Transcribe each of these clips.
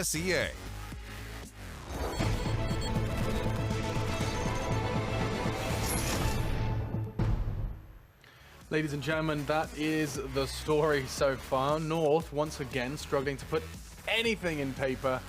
SEA. Ladies and gentlemen, that is the story so far. North, once again, struggling to put anything in paper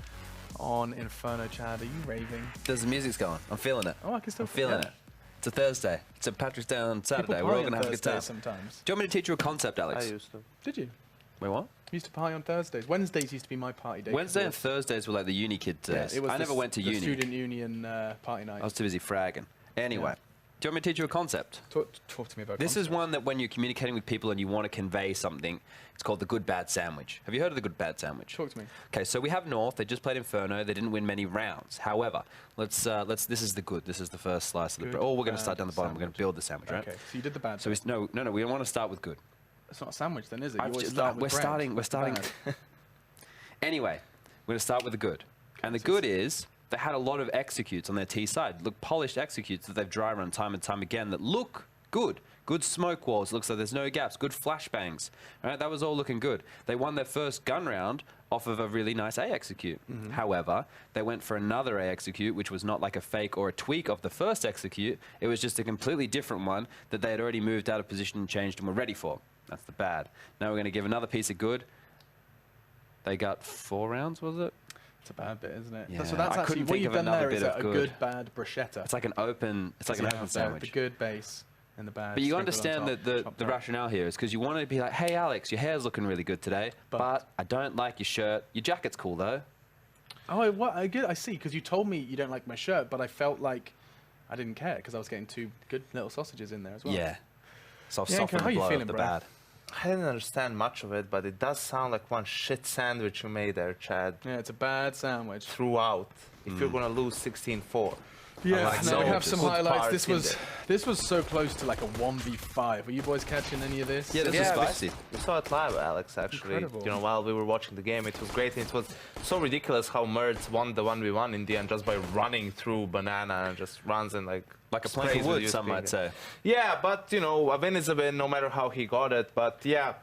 on Inferno. Chad, are you raving? There's the music's going. I'm feeling it. Oh, I can still I'm feeling it. It's a Thursday. It's a Patrick's Day on Saturday. We're all going to have a good time. Sometimes. Do you want me to teach you a concept, Alex? I used to. Did you? Wait, what? I used to party on Thursdays. Wednesdays used to be my party day. Wednesday and Thursdays were like the uni kid days. Yeah, it was I never went to uni. Student union party night. I was too busy fragging. Anyway, do you want me to teach you a concept? Talk to me about This concepts. is one that when you're communicating with people and you want to convey something, it's called the good bad sandwich. Have you heard of the good bad sandwich? Talk to me. Okay, so we have North. They just played Inferno. They didn't win many rounds. However, let's. This is the good. This is the first slice of the bread. Oh, we're going to start down the bottom. We're going to build the sandwich, right? Okay, so you did the bad. So no. We don't want to start with good. It's not a sandwich then, is it? You always We're start with bread. We're starting. Anyway, we're going to start with the good. And the good is they had a lot of executes on their T side. Look, polished executes that they've dry run time and time again that look good. Good smoke walls. Looks like there's no gaps. Good flashbangs. Right? That was all looking good. They won their first gun round off of a really nice A execute. However, they went for another A execute, which was not like a fake or a tweak of the first execute. It was just a completely different one that they had already moved out of position and changed and were ready for. That's the bad. Now we're going to give another piece of good. They got 4 rounds, was it? It's a bad bit, isn't it? Yeah. So that's I actually couldn't what think you've of done there another is bit a of good. good bad bruschetta. It's like an open. It's like an open sandwich. The good base and the bad. But you sprinkled understand on top, that the rationale here is because you want to be like, hey, Alex, your hair's looking really good today, but I don't like your shirt. Your jacket's cool, though. Oh, what? I see, because you told me you don't like my shirt, but I felt like I didn't care because I was getting 2 good little sausages in there as well. Yeah. So I've Yanko, softened how the you blow feeling, of the bro? bad. I didn't understand much of it, but it does sound like one shit sandwich you made there, Chad, Yeah, it's a bad sandwich. throughout. If you're going to lose 16-4. Yeah, like now we so have some good highlights. parts This was so close to like a 1v5. Were you boys catching any of this? Yeah, this is spicy. We saw it live, Alex, actually. Incredible. You know, while we were watching the game, it was great. And it was so ridiculous how Mertz won the 1v1 in the end just by running through Banana and just runs and like A plank of wood, some might say. Yeah, but you know, a win is a win no matter how he got it. But yeah,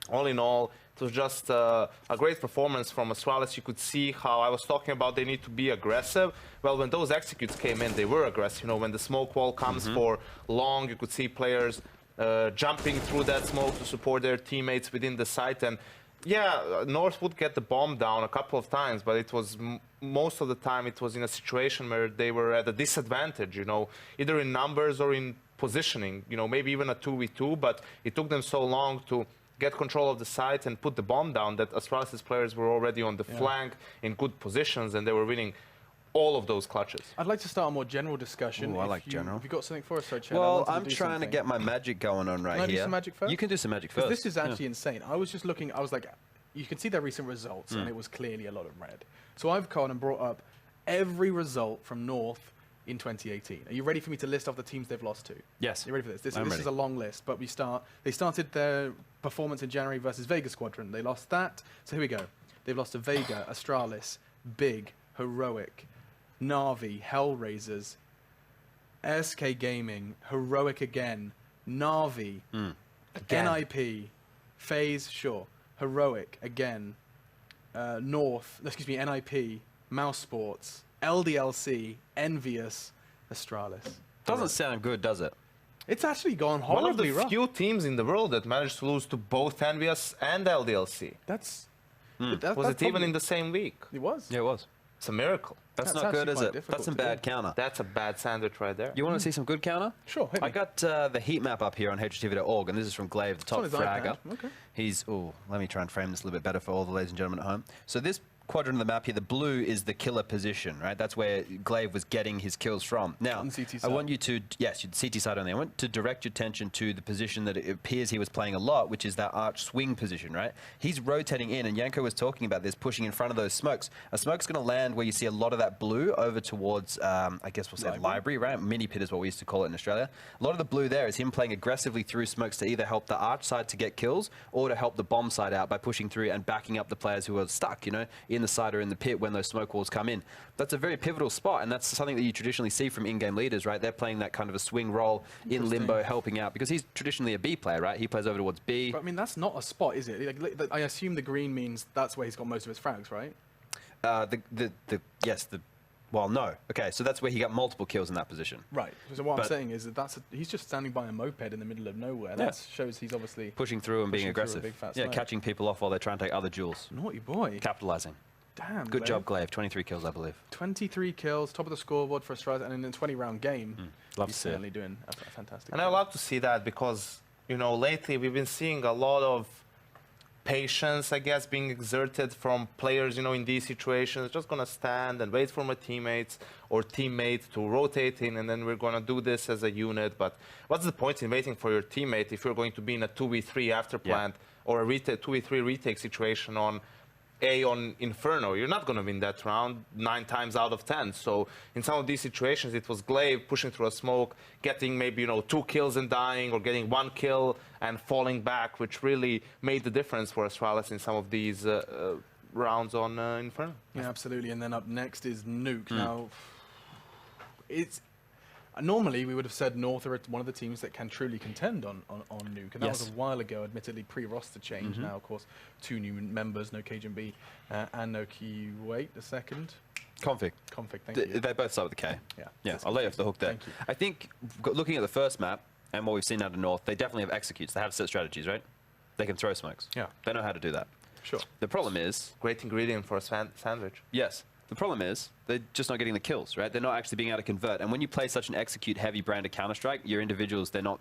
all in all, it was just a great performance from Astralis. You could see how I was talking about they need to be aggressive. Well, when those executes came in, they were aggressive. You know, when the smoke wall comes for long, you could see players jumping through that smoke to support their teammates within the site. And yeah, North would get the bomb down a couple of times, but it was most of the time it was in a situation where they were at a disadvantage, you know, either in numbers or in positioning, you know, maybe even a 2v2, but it took them so long to get control of the site and put the bomb down that Astralis' players were already on the flank in good positions and they were winning all of those clutches. I'd like to start a more general discussion. Ooh, I like general. Have you got something for us, sorry, Chad? Well, I'm trying to get my magic going on right Can I do here. some magic first? You can do some magic first. This is actually insane. I was just looking, I was like, you can see their recent results, and it was clearly a lot of red. So I've gone and brought up every result from North in 2018. Are you ready for me to list off the teams they've lost to? Yes. You ready for this? This I'm is ready. a long list, but they started their performance in January versus Vega Squadron. They lost that. So here we go. They've lost to Vega, Astralis, Big, Heroic, Na'Vi, Hellraisers, SK Gaming, Heroic again, Na'Vi, NIP, FaZe, sure, Heroic again, NIP, Mouse Sports, LDLC, Envious, Astralis. Doesn't sound good, does it? It's actually gone One of horribly the rough. few teams in the world that managed to lose to both Envious and LDLC. That's Was it even in the same week? It was. Yeah, it was. It's a miracle. That's That's not good, actually is quite it? difficult That's some to do. bad counter. That's a bad sandwich right there. You want to see some good counter? Sure, hit me. I got the heat map up here on HTV.org, and this is from Glaive, the top on his fragger. iPad. Okay. He's, let me try and frame this a little bit better for all the ladies and gentlemen at home. So this quadrant of the map here, the blue is the killer position, right? That's where Glaive was getting his kills from. Now, On the CT I side. want you to, yes, CT side only. I want to direct your attention to the position that it appears he was playing a lot, which is that arch swing position, right? He's rotating in, and Yanko was talking about this, pushing in front of those smokes. A smoke's going to land where you see a lot of that blue over towards, I guess we'll say library, right? Mini pit is what we used to call it in Australia. A lot of the blue there is him playing aggressively through smokes to either help the arch side to get kills or to help the bomb side out by pushing through and backing up the players who are stuck, you know, in the side or in the pit when those smoke walls come in. That's a very pivotal spot, and that's something that you traditionally see from in-game leaders, right? They're playing that kind of a swing role in limbo, helping out, because he's traditionally a B player, right? He plays over towards B. But I mean, that's not a spot, is it? Like, I assume the green means that's where he's got most of his frags, right? Well, no. Okay, so that's where he got multiple kills in that position. Right. So what I'm saying is that he's just standing by a moped in the middle of nowhere. That shows he's obviously pushing through and being aggressive. Yeah, catching people off while they're trying to take other jewels. Naughty boy. Capitalizing. Damn. Good job, Glaive. 23 kills, I believe. 23 kills, top of the scoreboard for Astralis, and in a 20-round game, Love he's to see it. certainly doing a fantastic And job. I love to see that because, you know, lately we've been seeing a lot of patience, I guess, being exerted from players, you know, in these situations. Just going to stand and wait for my teammates or teammate to rotate in, and then we're going to do this as a unit. But what's the point in waiting for your teammate if you're going to be in a 2v3 after plant or a 2v3 retake situation on Inferno? You're not going to win that round 9 times out of 10. So in some of these situations, it was Glaive pushing through a smoke, getting maybe, you know, 2 kills and dying, or getting 1 kill and falling back, which really made the difference for Astralis in some of these rounds on Inferno. Yeah, absolutely. And then up next is Nuke. Now, it's normally we would have said North are one of the teams that can truly contend on Nuke, and that was a while ago, admittedly pre-roster change. Now, of course, 2 new members, no Cajun B and no Key. Wait a second. Config. Config, thank you. They both start with a K. Yeah, I'll let you off the hook there. Thank you. I think looking at the first map and what we've seen out of North, they definitely have executes. They have set strategies, right? They can throw smokes. Yeah. They know how to do that. Sure. The problem is... Great ingredient for a sandwich. Yes. The problem is they're just not getting the kills, right? They're not actually being able to convert. And when you play such an execute-heavy brand of Counter-Strike, your individuals, they're not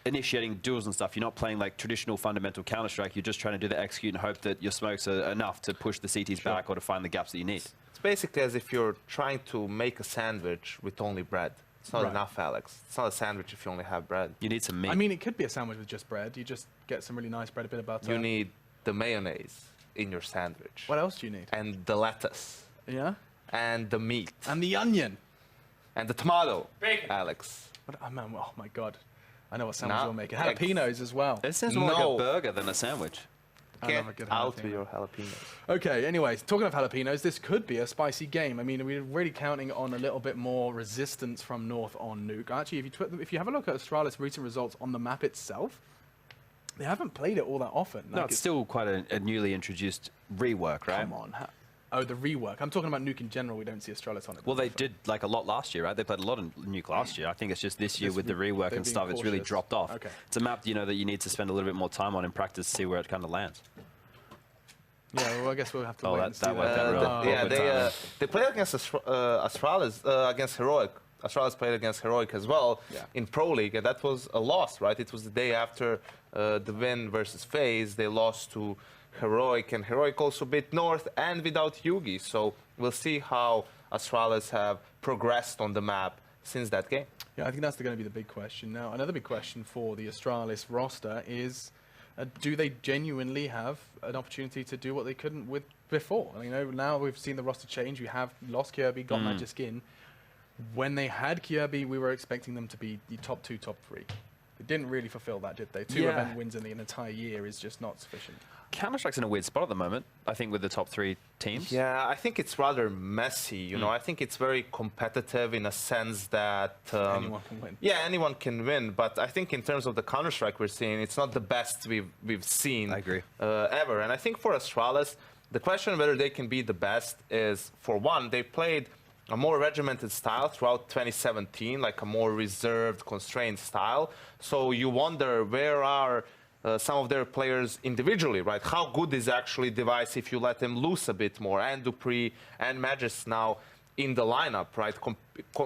initiating duels and stuff. You're not playing like traditional fundamental Counter-Strike. You're just trying to do the execute and hope that your smokes are enough to push the CTs back or to find the gaps that you need. It's basically as if you're trying to make a sandwich with only bread. It's not enough, Alex. It's not a sandwich if you only have bread. You need some meat. I mean, it could be a sandwich with just bread. You just get some really nice bread, a bit of butter. You need the mayonnaise in your sandwich. What else do you need? And the lettuce. Yeah? And the meat. And the onion. And the tomato. Bacon. Alex. Oh, man, oh my God. I know what sandwich Nah. you're making. Jalapenos as well. It sounds more like a burger than a sandwich. Get love a good out jalapeno. with your jalapenos. Okay, anyways, talking of jalapenos, this could be a spicy game. I mean, we're really counting on a little bit more resistance from North on Nuke. Actually, if you have a look at Astralis' recent results on the map itself, they haven't played it all that often. No, it's still quite a newly introduced rework, right? Come on. Oh, the rework. I'm talking about Nuke in general. We don't see Astralis on it. Well, they did like a lot last year, right? They played a lot of Nuke last year. I think it's just this year with the rework and stuff, it's really dropped off. Okay. It's a map, you know, that you need to spend a little bit more time on in practice to see where it kind of lands. Yeah, well, I guess we'll have to wait and see. that worked out real Yeah, they played against Astralis, against Heroic. Astralis played against Heroic as well in Pro League, and that was a loss, right? It was the day after the win versus FaZe. They lost to Heroic, and Heroic also beat North and without Yugi. So we'll see how Astralis have progressed on the map since that game. Yeah, I think that's going to be the big question. Now, another big question for the Astralis roster is, do they genuinely have an opportunity to do what they couldn't with before? You know, now we've seen the roster change. We have lost Kirby, got Magic Skin. When they had Kirby, we were expecting them to be the top 2, top 3. They didn't really fulfill that, did they? 2 event wins in the entire year is just not sufficient. Counter-Strike's in a weird spot at the moment, I think, with the top 3 teams. Yeah, I think it's rather messy. You know, I think it's very competitive in a sense that Anyone can win. Yeah, anyone can win. But I think in terms of the Counter-Strike we're seeing, it's not the best we've seen. I agree. Ever. And I think for Astralis, the question whether they can be the best is, for one, they played a more regimented style throughout 2017, like a more reserved, constrained style. So you wonder, where are some of their players individually, right? How good is actually Device if you let them loose a bit more? And Dupree and Magis now in the lineup, right?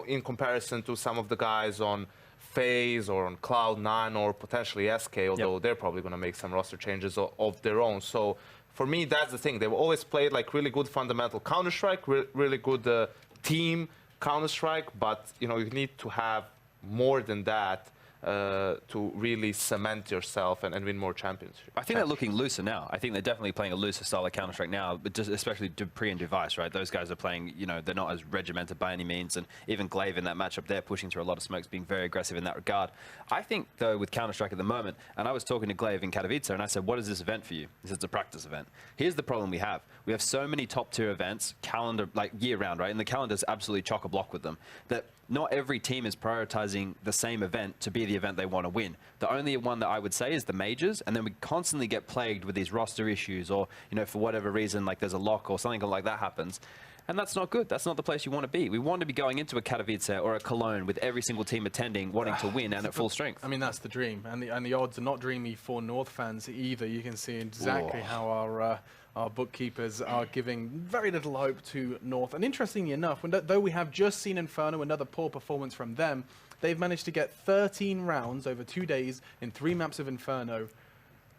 In comparison to some of the guys on FaZe or on Cloud9 or potentially SK, although they're probably going to make some roster changes of their own. So for me, that's the thing. They've always played like really good fundamental Counter-Strike, really good team Counter-Strike, but you know, you need to have more than that to really cement yourself and win more championships. I think they're looking looser now. I think they're definitely playing a looser style of Counter-Strike now, but just especially Dupree and Device, right? Those guys are playing, you know, they're not as regimented by any means, and even Glaive in that matchup there, pushing through a lot of smokes, being very aggressive in that regard. I think, though, with Counter-Strike at the moment, and I was talking to Glaive in Katowice, and I said, what is this event for you? He said, it's a practice event. Here's the problem we have. We have so many top-tier events, calendar, like year-round, right? And the calendar's absolutely chock-a-block with them, that not every team is prioritizing the same event to be the event they want to win. The only one that I would say is the majors, and then we constantly get plagued with these roster issues, or, you know, for whatever reason, like there's a lock or something like that happens. And that's not good. That's not the place you want to be. We want to be going into a Katowice or a Cologne with every single team attending, wanting to win and at full strength. I mean, that's the dream. And the odds are not dreamy for North fans either. You can see exactly how our bookkeepers are giving very little hope to North. And interestingly enough, though we have just seen Inferno, another poor performance from them, they've managed to get 13 rounds over 2 days in 3 maps of Inferno.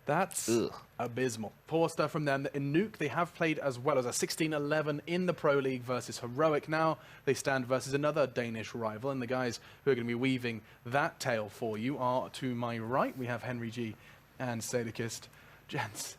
That's abysmal. Poor stuff from them. In Nuke, they have played as well as a 16-11 in the Pro League versus Heroic. Now they stand versus another Danish rival, and the guys who are going to be weaving that tale for you are to my right. We have Henry G and Sadikist. Gents,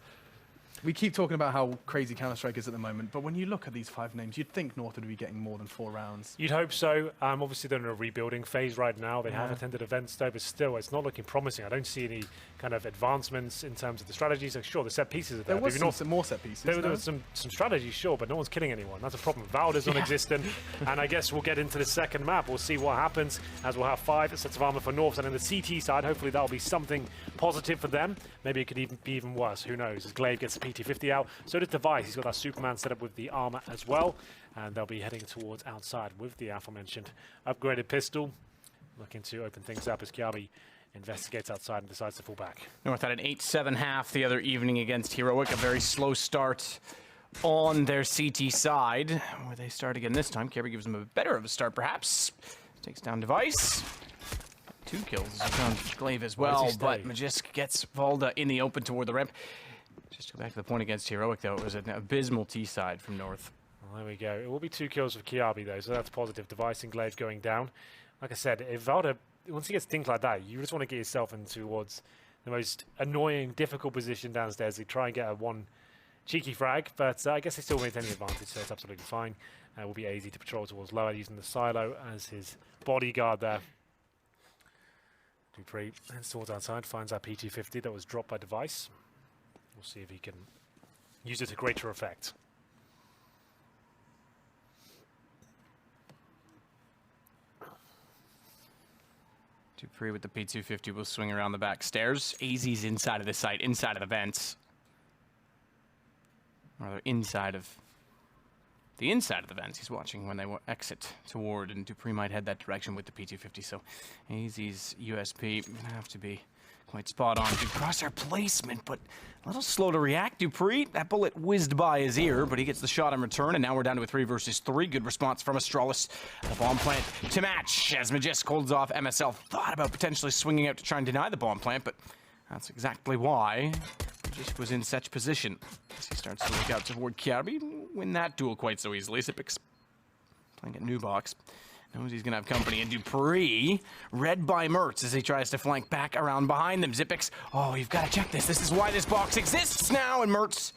we keep talking about how crazy Counter-Strike is at the moment, but when you look at these 5 names, you'd think North would be getting more than 4 rounds. You'd hope so. Obviously, they're in a rebuilding phase right now. They have attended events, though, but still, it's not looking promising. I don't see any kind of advancements in terms of the strategies. Like, sure, the set pieces are there. There was some more set pieces. There was some strategies, sure, but no one's killing anyone. That's a problem. Valda's non-existent, and I guess we'll get into the second map. We'll see what happens, as we'll have 5 sets of armor for North, and on the CT side, hopefully that'll be something positive for them. Maybe it could even be even worse. Who knows? As Glaive gets the PT-50 out, so does Device. He's got that Superman set up with the armor as well, and they'll be heading towards outside with the aforementioned upgraded pistol, looking to open things up as Kiabi investigates outside and decides to fall back. North had an 8-7 half the other evening against Heroic. A very slow start on their CT side, where they start again this time. Kirby gives them a bit better of a start, perhaps. Takes down Device. 2 kills on Glaive as well, but Magisk gets Valda in the open toward the ramp. Just to go back to the point against Heroic, though, it was an abysmal T side from North. Well, there we go. It will be 2 kills for Kiabi, though, so that's positive. Device and Glaive going down. Like I said, if Valda, once he gets things like that, you just want to get yourself in towards the most annoying, difficult position downstairs to try and get a 1 cheeky frag, but I guess they still maintain the advantage, so it's absolutely fine. It will be easy to patrol towards lower, using the silo as his bodyguard there. Dupree heads towards outside, finds that PT-50 that was dropped by Device. We'll see if he can use it to greater effect. Dupree with the P250 will swing around the back stairs. AZ's inside of the site, inside of the vents. Or they're inside of the vents. He's watching when they exit toward, and Dupree might head that direction with the P250. So AZ's USP gonna have to be quite spot on. Good crosshair placement, but a little slow to react. Dupree, that bullet whizzed by his ear, but he gets the shot in return, and now we're down to a 3 versus 3. Good response from Astralis. The bomb plant to match as Magisk holds off. MSL thought about potentially swinging out to try and deny the bomb plant, but that's exactly why Magisk was in such position. As he starts to look out toward Kiabi, win that duel quite so easily. Zipix playing at New Box. Knows he's going to have company, and Dupree, read by Mertz as he tries to flank back around behind them. Zipix, oh, you've got to check this. This is why this box exists now, and Mertz,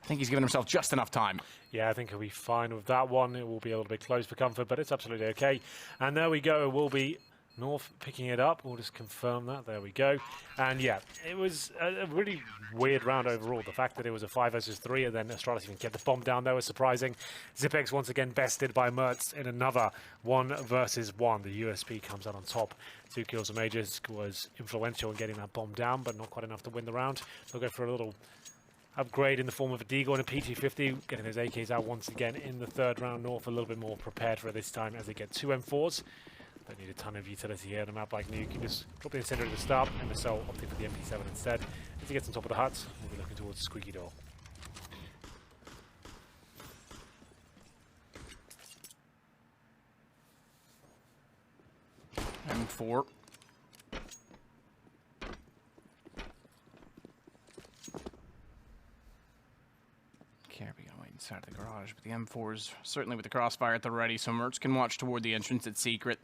I think he's given himself just enough time. Yeah, I think he'll be fine with that one. It will be a little bit close for comfort, but it's absolutely okay. And there we go. It will be North picking it up. We'll just confirm that. There we go. And yeah, it was a really weird round overall. The fact that it was a 5 versus 3 and then Astralis even get the bomb down there was surprising. Zipex once again bested by Mertz in another 1 versus 1. The USP comes out on top. 2 kills of Majors was influential in getting that bomb down, but not quite enough to win the round. They'll go for a little upgrade in the form of a Deagle and a PT-50, getting those AKs out once again in the 3rd round. North a little bit more prepared for it this time as they get 2 M4s. Don't need a ton of utility here on a map like Nuke. You can just drop the incendiary at the start. MSL opting for the MP7 instead. As he gets on top of the hut, we'll be looking towards the squeaky door. M4. Kirby gonna wait inside of the garage, but the M4's certainly with the crossfire at the ready, so Mertz can watch toward the entrance at secret.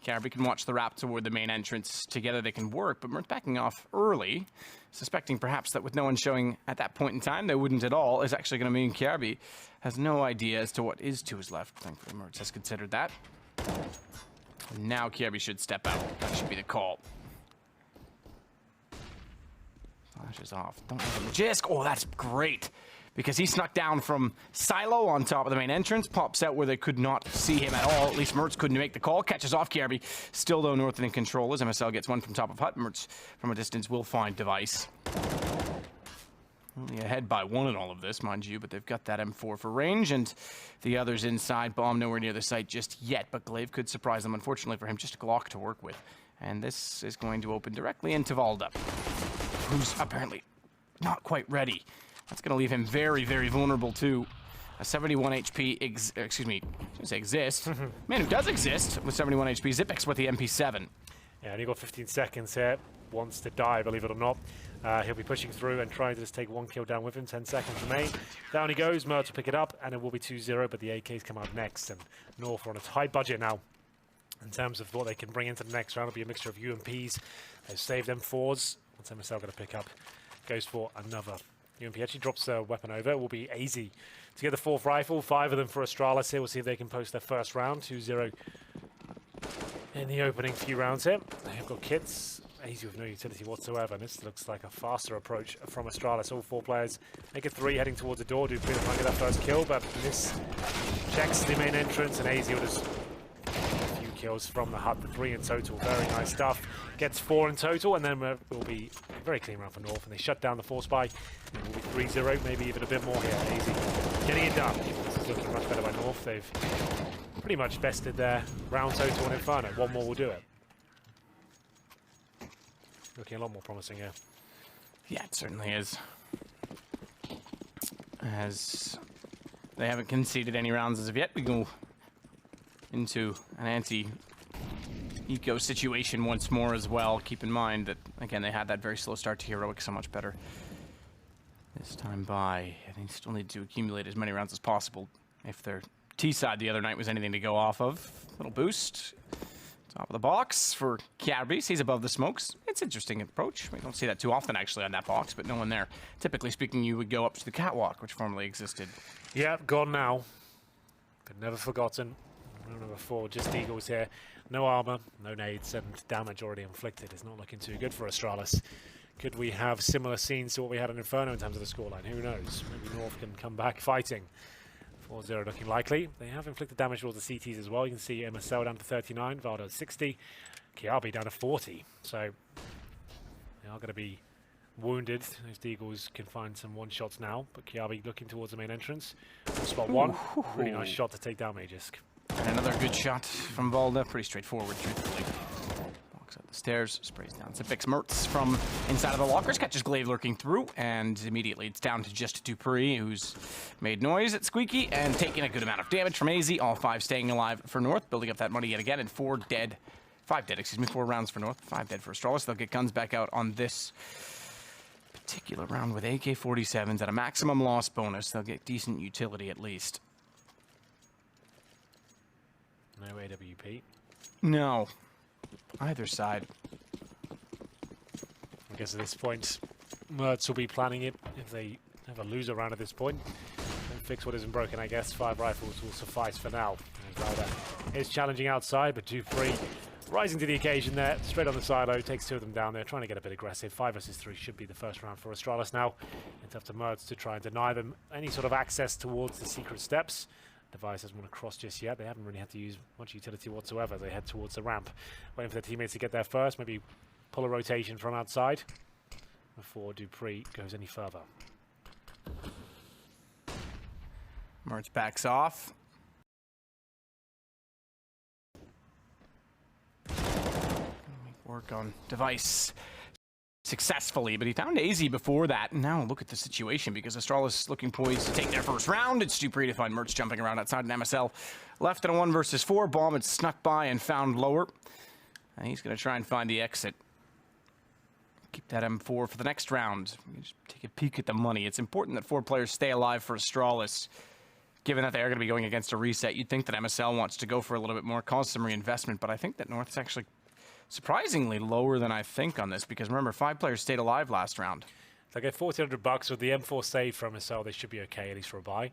Kirby can watch the wrap toward the main entrance. Together they can work, but Mertz backing off early, suspecting perhaps that with no one showing at that point in time, they wouldn't at all, is actually going to mean Kirby has no idea as to what is to his left. Thankfully, Mertz has considered that. Now Kirby should step out. That should be the call. Flashes off. Don't have a Magisk. Oh, that's great. because he snuck down from Silo on top of the main entrance, pops out where they could not see him at all. At least Mertz couldn't make the call, catches off KRB. Still, though, North in control as MSL gets one from top of hut. Mertz from a distance will find Device. Only ahead by one in all of this, mind you, but they've got that M4 for range, and the others inside. Bomb nowhere near the site just yet, but Glaive could surprise them. Unfortunately for him, just a Glock to work with. And this is going to open directly into Valda, who's apparently not quite ready. That's going to leave him very, very vulnerable to a 71 HP, excuse me, I shouldn't say exist. Man who does exist with 71 HP, Zipex with the MP7. Yeah, and he got 15 seconds here. Wants to die, believe it or not. He'll be pushing through and trying to just take one kill down with him. 10 seconds remain. Down he goes. Mertz will pick it up, and it will be 2-0, but the AKs come out next. And North are on a tight budget now in terms of what they can bring into the next round. It'll be a mixture of UMPs. They've saved M4s. What's MSL going to pick up? Goes for another. UMP actually drops a weapon over. It will be easy to get the 4th rifle. 5 of them for Astralis here. We'll see if they can post their first round. 2-0 in the opening few rounds here. They've got kits. Easy with no utility whatsoever. And this looks like a faster approach from Astralis. All 4 players make it 3 heading towards the door. Do try and get that first kill, but this checks the main entrance, and AZ will just a few kills from the hut. The 3 in total. Very nice stuff. Gets 4 in total, and then it will be a very clean round for North. And they shut down the 4 spy. It will be 3-0, maybe even a bit more here. AZ getting it done. This is looking much better by North. They've pretty much bested their round total on Inferno. One more will do it. Looking a lot more promising here. Yeah, it certainly is. As they haven't conceded any rounds as of yet, we go into an anti-eco situation once more as well. Keep in mind that, again, they had that very slow start to Heroic, so much better this time by. And they still need to accumulate as many rounds as possible. If their T side the other night was anything to go off of, little boost. Top of the box for Kiarbis. He's above the smokes. It's an interesting approach. We don't see that too often, actually, on that box, but no one there. Typically speaking, you would go up to the catwalk, which formerly existed. Yeah, gone now, but never forgotten. Number 4, just Eagles here. No armor, no nades, and damage already inflicted. It's not looking too good for Astralis. Could we have similar scenes to what we had in Inferno in terms of the scoreline? Who knows? Maybe North can come back fighting. 4-0 looking likely. They have inflicted damage towards the CTs as well. You can see MSL down to 39, Valdo 60, Kiabi down to 40. So they are going to be wounded. Those Deagles can find some one-shots now, but Kiabi looking towards the main entrance. Spot 1. Really nice shot to take down Magisk. And another good shot from Valda. Pretty straightforward, truthfully. Walks up the stairs, sprays down Zipex. Mertz from inside of the lockers, catches Glaive lurking through, and immediately it's down to just Dupree, who's made noise at Squeaky and taking a good amount of damage from AZ. All 5 staying alive for North, building up that money yet again, and 4 dead. 5 dead, excuse me, 4 rounds for North, 5 dead for Astralis. They'll get guns back out on this particular round with AK-47s at a maximum loss bonus. They'll get decent utility at least. No AWP. No. Either side. I guess at this point, Mertz will be planning it if they have a loser round at this point. Don't fix what isn't broken, I guess. 5 rifles will suffice for now. Ryder is challenging outside, but Dupree rising to the occasion there. Straight on the silo, takes 2 of them down there, trying to get a bit aggressive. 5 versus 3 should be the first round for Astralis now. It's up to Mertz to try and deny them any sort of access towards the secret steps. Device doesn't want to cross just yet. They haven't really had to use much utility whatsoever. They head towards the ramp, waiting for their teammates to get there first, maybe pull a rotation from outside before Dupree goes any further. Mertz backs off. Work on Device successfully, but he found AZ before that. Now look at the situation, because Astralis looking poised to take their first round. It's Dupree to find Mertz jumping around outside, and MSL left in a 1 versus 4. Bomb had snuck by and found lower. And he's going to try and find the exit. Keep that M4 for the next round. Just take a peek at the money. It's important that 4 players stay alive for Astralis, given that they are going to be going against a reset. You'd think that MSL wants to go for a little bit more, cause some reinvestment, but I think that North's actually surprisingly lower than I think on this, because remember, 5 players stayed alive last round. They get $1,400 with the M4 save from MSL. They should be okay, at least for a buy.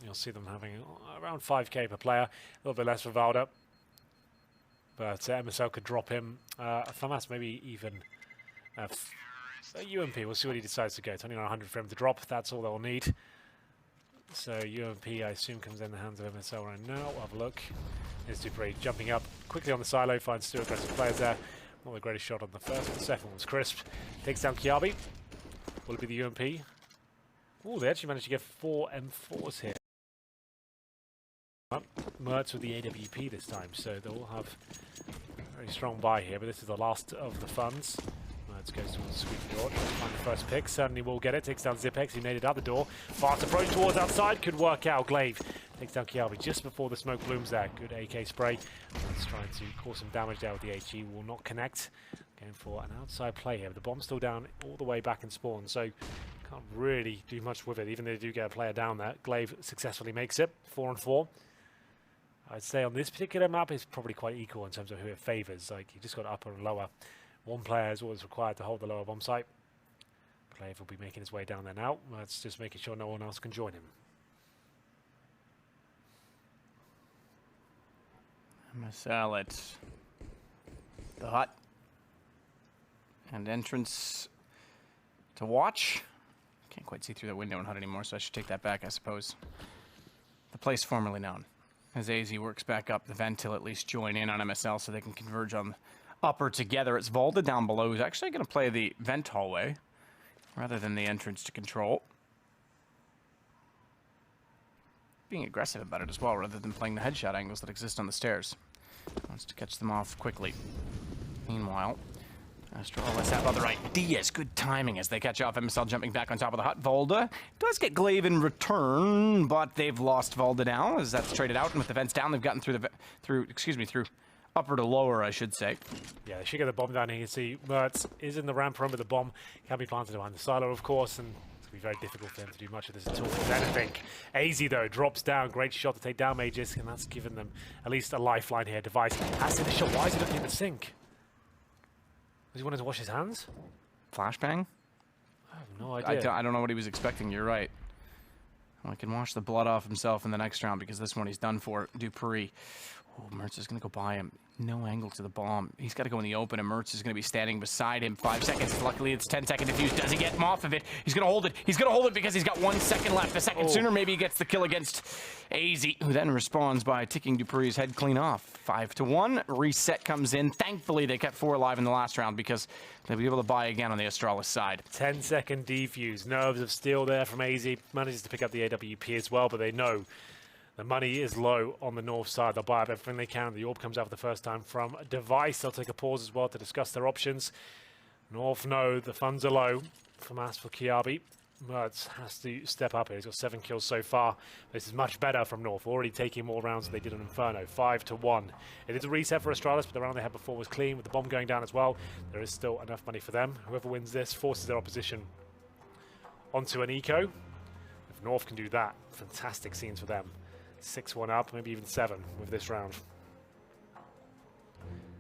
You'll see them having around 5k per player, a little bit less for Valda. But MSL could drop him, FAMAS maybe even UMP, we'll see what he decides to go. 2900 for him to drop. That's all they'll need. So UMP, I assume, comes in the hands of MSL right now. We'll have a look. Here's Dupree jumping up quickly on the silo, finds two aggressive players there. Not the greatest shot on the first, but the second one was crisp. Takes down Kiabi. Will it be the UMP? Oh, they actually managed to get 4 M4s here. Mertz with the AWP this time, so they'll have a very strong buy here, but this is the last of the funds. Mertz goes towards the squeaky door, tries to find the first pick, certainly will get it, takes down Zipex, he made it out the door. Fast approach towards outside, could work out. Glaive takes down Kiabi just before the smoke blooms there. Good AK spray. Mertz trying to cause some damage there with the HE, will not connect. Going for an outside play here, but the bomb's still down all the way back in spawn, so can't really do much with it, even though they do get a player down there. Glaive successfully makes it, 4-on-4. I'd say on this particular map, it's probably quite equal in terms of who it favours. Like, you just got upper and lower. One player is always required to hold the lower bomb site. Glaive will be making his way down there now. That's just making sure no one else can join him. MSL at the hut. And entrance to watch. Can't quite see through that window in hut anymore, so I should take that back, I suppose. The place formerly known. As AZ works back up the vent, he'll at least join in on MSL so they can converge on upper together. It's Volda down below who's actually going to play the vent hallway rather than the entrance to control. Being aggressive about it as well, rather than playing the headshot angles that exist on the stairs. Wants to catch them off quickly. Meanwhile, Astralis have other ideas. Good timing as they catch off. MSL jumping back on top of the hut. Volda does get Glaive in return, but they've lost Volda now as that's traded out. And with the vents down, they've gotten through the through upper to lower, I should say. Yeah, they should get the bomb down here. You can see Mertz is in the ramp room, but the bomb can be planted behind the silo, of course, and it's going to be very difficult for him to do much of this at all. If anything, AZ though drops down. Great shot to take down Mages, and that's given them at least a lifeline here. Device has to the shot. Why is he looking in the sink? Was he wanting to wash his hands? Flashbang? I have no idea. I don't know what he was expecting. You're right. Well, he can wash the blood off himself in the next round because this one he's done for. Dupree. Oh, Mertz is going to go by him. No angle to the bomb. He's got to go in the open, and Mertz is going to be standing beside him. 5 seconds. Luckily, it's 10-second defuse. Does he get him off of it? He's going to hold it. He's going to hold it because he's got 1 second left. A second sooner, maybe he gets the kill against AZ, who then responds by ticking Dupree's head clean off. 5-1. Reset comes in. Thankfully, they kept 4 alive in the last round because they'll be able to buy again on the Astralis side. 10-second defuse. Nerves of steel there from AZ. Manages to pick up the AWP as well, but they know the money is low on the north side. They'll buy up everything they can. The orb comes out for the first time from Device. They'll take a pause as well to discuss their options. North know the funds are low from As for Kiabi. Mertz has to step up here. He's got 7 kills so far. This is much better from North. Already taking more rounds than they did on Inferno. 5-1. It is a reset for Astralis, but the round they had before was clean with the bomb going down as well. There is still enough money for them. Whoever wins this forces their opposition onto an eco. If North can do that, fantastic scenes for them. 6-1 up, maybe even 7 with this round.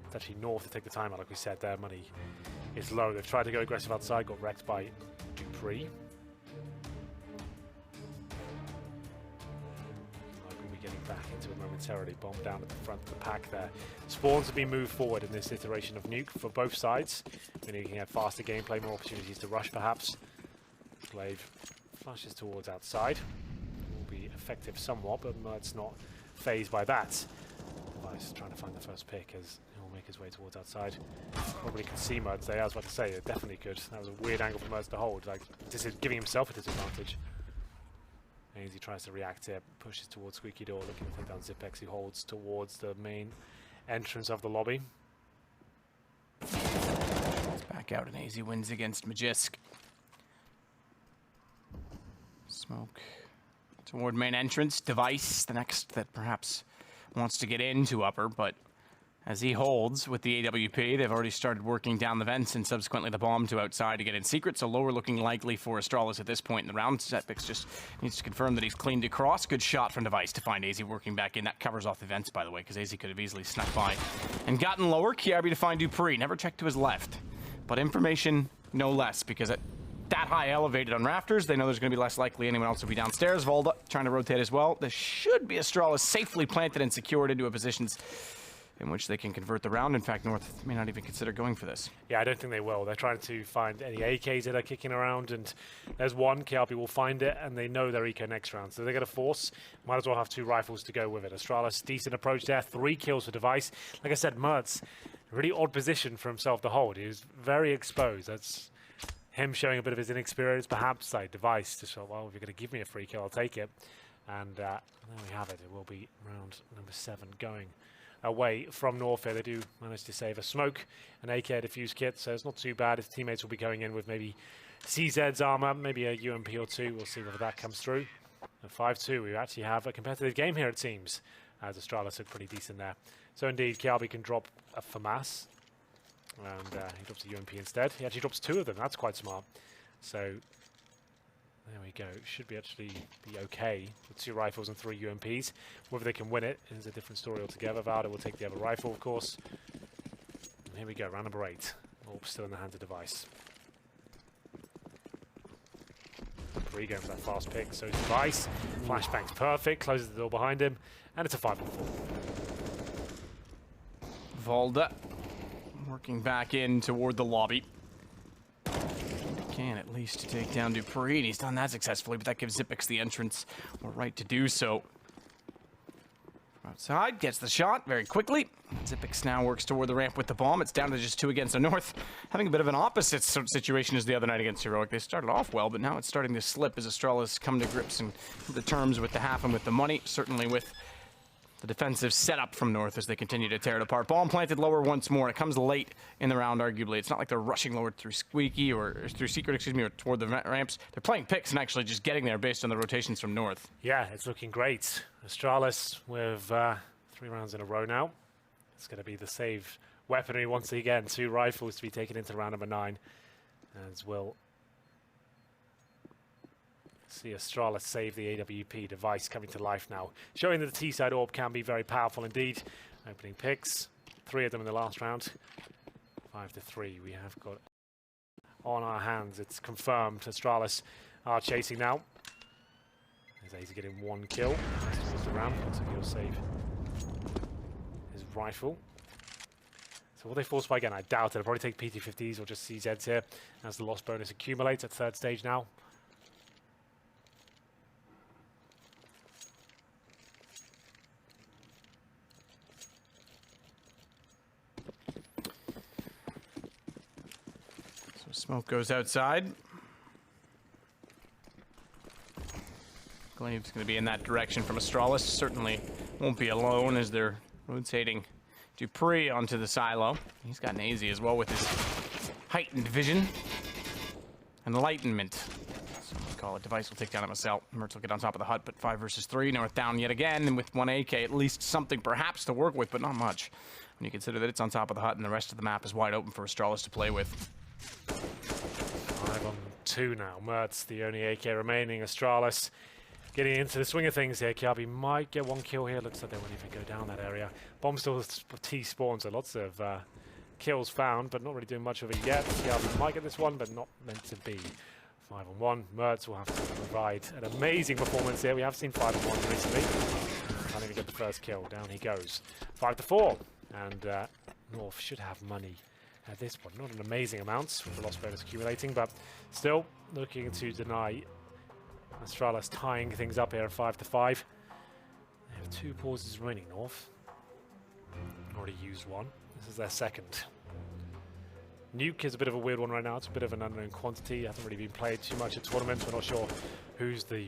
It's actually North to take the time out, like we said. Their money is low. They've tried to go aggressive outside, got wrecked by Dupree. We'll be getting back into it momentarily. Bomb down at the front of the pack there. Spawns have been moved forward in this iteration of Nuke for both sides. Meaning you can have faster gameplay, more opportunities to rush perhaps. Glaive flashes towards outside. Be effective somewhat, but Mertz not phased by that. Device trying to find the first pick as he'll make his way towards outside. Probably can see Mertz there. I was about to say, it definitely could. That was a weird angle for Mertz to hold. Like, this is giving himself a disadvantage. AZ tries to react here, pushes towards Squeaky Door, looking to take down Zipex. He holds towards the main entrance of the lobby. It's back out, and AZ wins against Magisk. Smoke toward main entrance. Device, the next that perhaps wants to get into upper, but as he holds with the AWP, they've already started working down the vents and subsequently the bomb to outside to get in secret, so lower looking likely for Astralis at this point in the round. Setpix just needs to confirm that he's cleaned across. Good shot from Device to find AZ working back in. That covers off the vents, by the way, because AZ could have easily snuck by and gotten lower. Kiabi to find Dupree. Never checked to his left, but information no less, because at that high elevated on rafters, they know there's going to be less likely anyone else will be downstairs. Volda trying to rotate as well. This should be Astralis safely planted and secured into a positions in which they can convert the round. In fact, North may not even consider going for this. Yeah, I don't think they will. They're trying to find any AKs that are kicking around, and there's one. KRP will find it, and they know their eco next round. So they're going to force. Might as well have 2 rifles to go with it. Astralis, decent approach there. 3 kills for Device. Like I said, Mertz, really odd position for himself to hold. He was very exposed. That's him showing a bit of his inexperience, perhaps. Like Device just thought, well, if you're going to give me a free kill, I'll take it. And there we have it. It will be round number 7 going away from North here. They do manage to save a smoke, an AK defuse kit, so it's not too bad. His teammates will be going in with maybe CZ's armor, maybe a UMP or 2. We'll see whether that comes through. And 5-2, we actually have a competitive game here, it seems, as Astralis look pretty decent there. So indeed, Kiabi can drop a FAMAS, and he drops a UMP instead. He actually drops 2 of them. That's quite smart. So there we go. Should be actually be okay with 2 rifles and 3 UMPs. Whether they can win it is a different story altogether. Valda will take the other rifle, of course. And here we go, round number 8. Orb still in the hands of Device. Bree going for that fast pick. So is Device. Flashbang's perfect. Closes the door behind him, and it's a 5-4. Valda working back in toward the lobby. Can at least take down Dupree, and he's done that successfully, but that gives Zipix the entrance or right to do so. From outside, gets the shot very quickly. Zipix now works toward the ramp with the bomb. It's down to just 2 against the North, having a bit of an opposite sort of situation as the other night against Heroic. They started off well, but now it's starting to slip as Astralis come to grips and the terms with the half and with the money, certainly with the defensive setup from North as they continue to tear it apart. Bomb planted lower once more. It comes late in the round, arguably. It's not like they're rushing lower through Squeaky or through Secret, excuse me, or toward the ramps. They're playing picks and actually just getting there based on the rotations from North. Yeah, it's looking great. Astralis with 3 rounds in a row now. It's going to be the save weaponry once again. 2 rifles to be taken into round number 9. As we'll see Astralis save the AWP Device coming to life now. Showing that the T-side orb can be very powerful indeed. Opening picks. 3 of them in the last round. 5-3 we have got on our hands. It's confirmed. Astralis are chasing now. He's getting 1 kill. Towards the ramp. Looks like he'll save his rifle. So will they force by again? I doubt it. They'll probably take PT-50s or just CZs here as the loss bonus accumulates at 3rd stage now. Smoke goes outside. Glaive's going to be in that direction from Astralis. Certainly won't be alone as they're rotating Dupree onto the silo. He's got an AZ as well with his heightened vision. Enlightenment. So we call it. Device will take down MSL. Mertz will get on top of the hut, but 5 versus 3. North down yet again, and with 1 AK, at least something perhaps to work with, but not much. When you consider that it's on top of the hut and the rest of the map is wide open for Astralis to play with. 5-on-2 now. Mertz, the only AK remaining. Astralis getting into the swing of things here. Kiabi might get 1 kill here. Looks like they won't even go down that area. Bomb still T-spawns, so lots of kills found, but not really doing much of it yet. Kiabi might get this one, but not meant to be. 5-on-1. Mertz will have to provide an amazing performance here. We have seen 5-on-1 recently. Can't even get the first kill. Down he goes. 5-4. And North should have money at this point. Not an amazing amount with the loss bonus accumulating, but still looking to deny Astralis tying things up here at 5-5. They have 2 pauses remaining, North. Already used 1. This is their 2nd. Nuke is a bit of a weird one right now. It's a bit of an unknown quantity. Hasn't really been played too much at tournaments. We're not sure who's the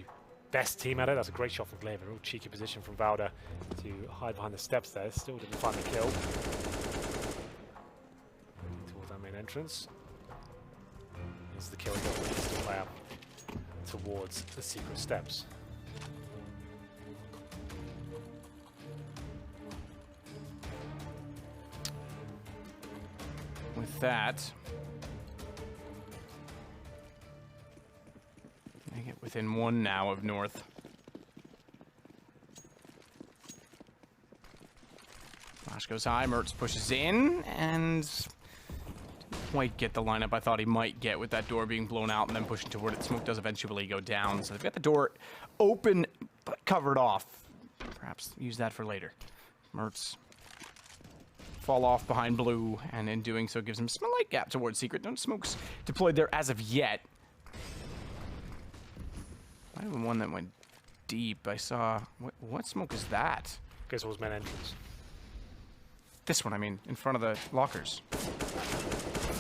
best team at it. That's a great shot from Glaive. A real cheeky position from Valda to hide behind the steps there. Still didn't find the kill. Towards that main entrance. Here's the kill. The player towards the secret steps. With that, they get within 1 now of North. Flash goes high, Mertz pushes in, and didn't quite get the lineup I thought he might get with that door being blown out and then pushing toward it. Smoke does eventually go down, so they've got the door open but covered off. Perhaps use that for later. Mertz fall off behind blue, and in doing so gives him some light gap towards secret. No smokes deployed there as of yet. Might have been one that went deep. I saw... What smoke is that? Guess it was main entrance. This one, I mean, in front of the lockers.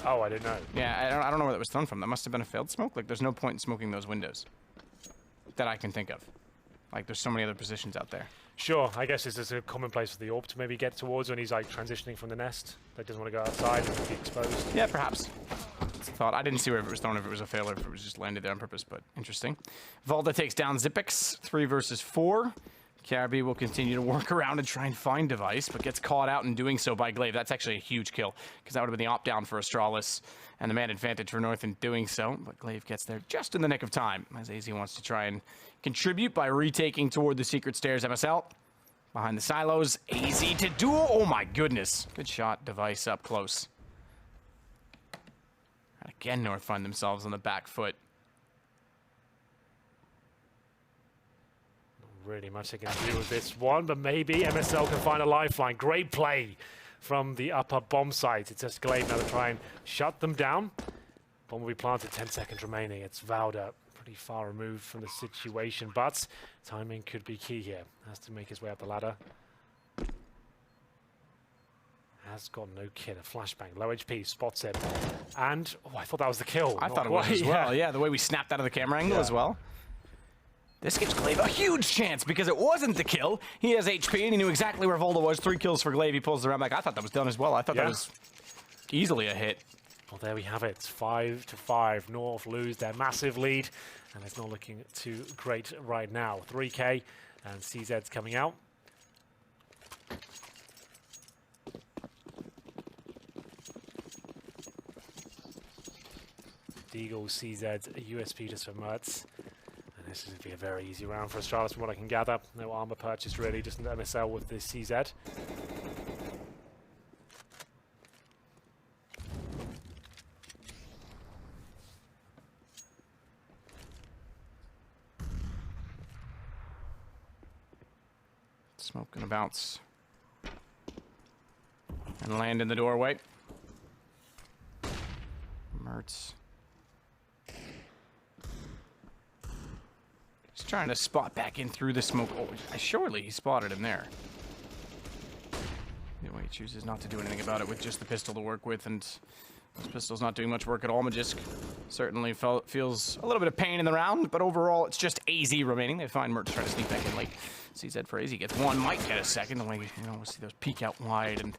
Oh, I didn't know. Yeah, I don't know where that was thrown from. That must have been a failed smoke. Like, there's no point in smoking those windows that I can think of. Like, there's so many other positions out there. Sure, I guess it's just a commonplace for the AWP to maybe get towards when he's like transitioning from the nest. That doesn't want to go outside and be exposed. Yeah, perhaps. That's a thought. I didn't see where it was thrown, if it was a fail or if it was just landed there on purpose, but interesting. Valda takes down Zipix, 3 versus 4. Carby will continue to work around and try and find Device, but gets caught out in doing so by Glaive. That's actually a huge kill, because that would have been the opt-down for Astralis and the man advantage for North in doing so. But Glaive gets there just in the nick of time, as AZ wants to try and contribute by retaking toward the secret stairs. MSL behind the silos. AZ to duel. Oh my goodness. Good shot. Device up close. And again, North find themselves on the back foot. Really much they can do with this one, but maybe MSL can find a lifeline. Great play from the upper bomb site. It's just Glaive now to try and shut them down. Bomb will be planted, 10 seconds remaining. It's Valda, pretty far removed from the situation, but timing could be key here. Has to make his way up the ladder. Has got no kid, a flashbang, low HP, spots him. And, oh, I thought that was the kill. I thought it was as well. Yeah, the way we snapped out of the camera angle as well. This gives Glaive a huge chance because it wasn't the kill. He has HP and he knew exactly where Volda was. 3 kills for Glaive. He pulls the round back. I thought that was done as well. I thought that was easily a hit. Well, there we have it. 5-5. North lose their massive lead, and it's not looking too great right now. 3K and CZ's coming out. Deagle, CZ's USP just for Mertz. This is going to be a very easy round for Astralis from what I can gather. No armor purchase really, just an MSL with the CZ. Smoke gonna bounce. And land in the doorway. Mertz. He's trying to spot back in through the smoke. Oh, surely he spotted him there. Anyway, he chooses not to do anything about it with just the pistol to work with, and this pistol's not doing much work at all. Magisk certainly feels a little bit of pain in the round, but overall it's just AZ remaining. They find Mertz trying to sneak back in late. CZ for AZ gets one, might get a second. The way, we'll see those peek out wide and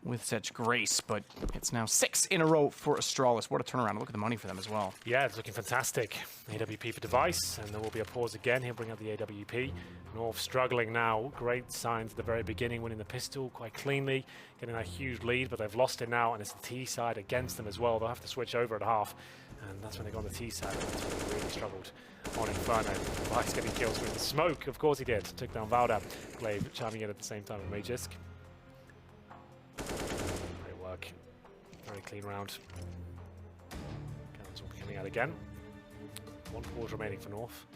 with such grace, but it's now 6 in a row for Astralis. What a turnaround. Look at the money for them as well. Yeah, it's looking fantastic. AWP for Device, and there will be a pause again. He'll bring up the AWP. North struggling now. Great signs at the very beginning, winning the pistol quite cleanly, getting a huge lead, but they've lost it now, and it's the T side against them as well. They'll have to switch over at half, and that's when they go on the T side. That's when they really struggled on Inferno. Device getting kills with the smoke. Of course he did. Took down Valda. Glaive chiming in at the same time with Magisk. Great work. Very clean round. Cannons will be coming out again. 1 pause remaining for North.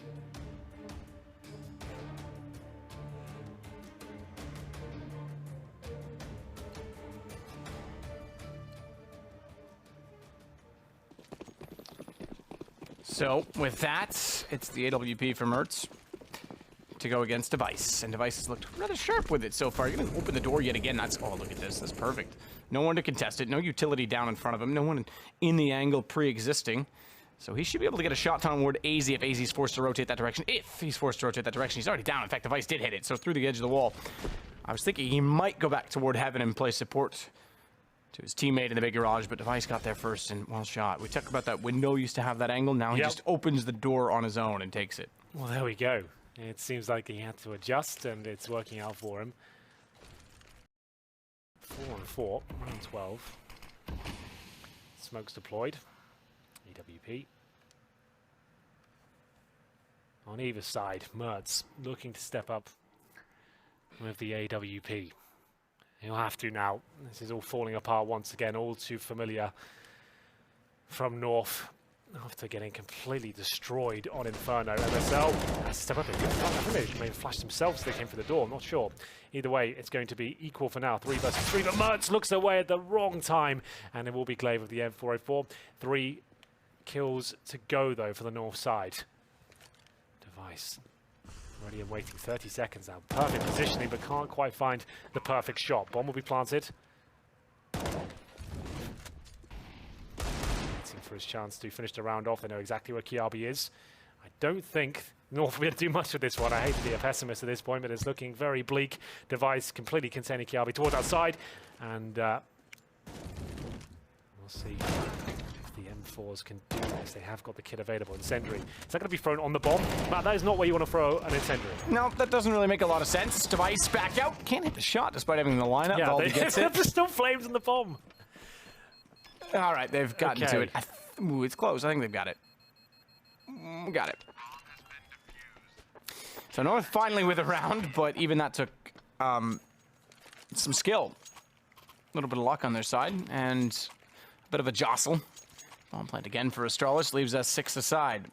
So, with that, it's the AWP for Mertz to go against Device. And Device has looked rather sharp with it so far. You're going to open the door yet again. That's, oh, look at this. That's perfect. No one to contest it. No utility down in front of him. No one in the angle pre-existing. So he should be able to get a shot toward AZ if AZ's forced to rotate that direction. If he's forced to rotate that direction, he's already down. In fact, Device did hit it, so through the edge of the wall. I was thinking he might go back toward Heaven and play support to his teammate in the big garage, but Device got there first and well shot. We talked about that window used to have that angle. Now he just opens the door on his own and takes it. Well, there we go. It seems like he had to adjust, and it's working out for him. 4-on-4, round 12. Smokes deployed. EWP. On either side, Mertz looking to step up with the AWP. He'll have to now. This is all falling apart once again, all too familiar from North. after getting completely destroyed on Inferno. MSL has to step up. I think they may have flashed themselves as they came for the door. I'm not sure. Either way, it's going to be equal for now. 3 versus 3, but Mertz looks away at the wrong time, and it will be Glaive of the M404. 3 kills to go, though, for the north side. Device ready and waiting. 30 seconds now. Perfect positioning, but can't quite find the perfect shot. Bomb will be planted. For his chance to finish the round off. They know exactly where Kiabi is. I don't think North will be able to do much with this one. I hate to be a pessimist at this point, but it's looking very bleak. Device completely containing Kiabi towards outside, and we'll see if the M4s can do this. They have got the kit available. Incendiary. Is that going to be thrown on the bomb? Matt, that is not where you want to throw an Incendiary. No, that doesn't really make a lot of sense. Device back out. Can't hit the shot despite having the lineup. Yeah, gets it. There's still flames in the bomb. All right, they've gotten to it. Ooh, it's close. I think they've got it. Got it. So North finally with a round, but even that took some skill. A little bit of luck on their side, and a bit of a jostle. Bomb plant again for Astralis, leaves us 6 aside.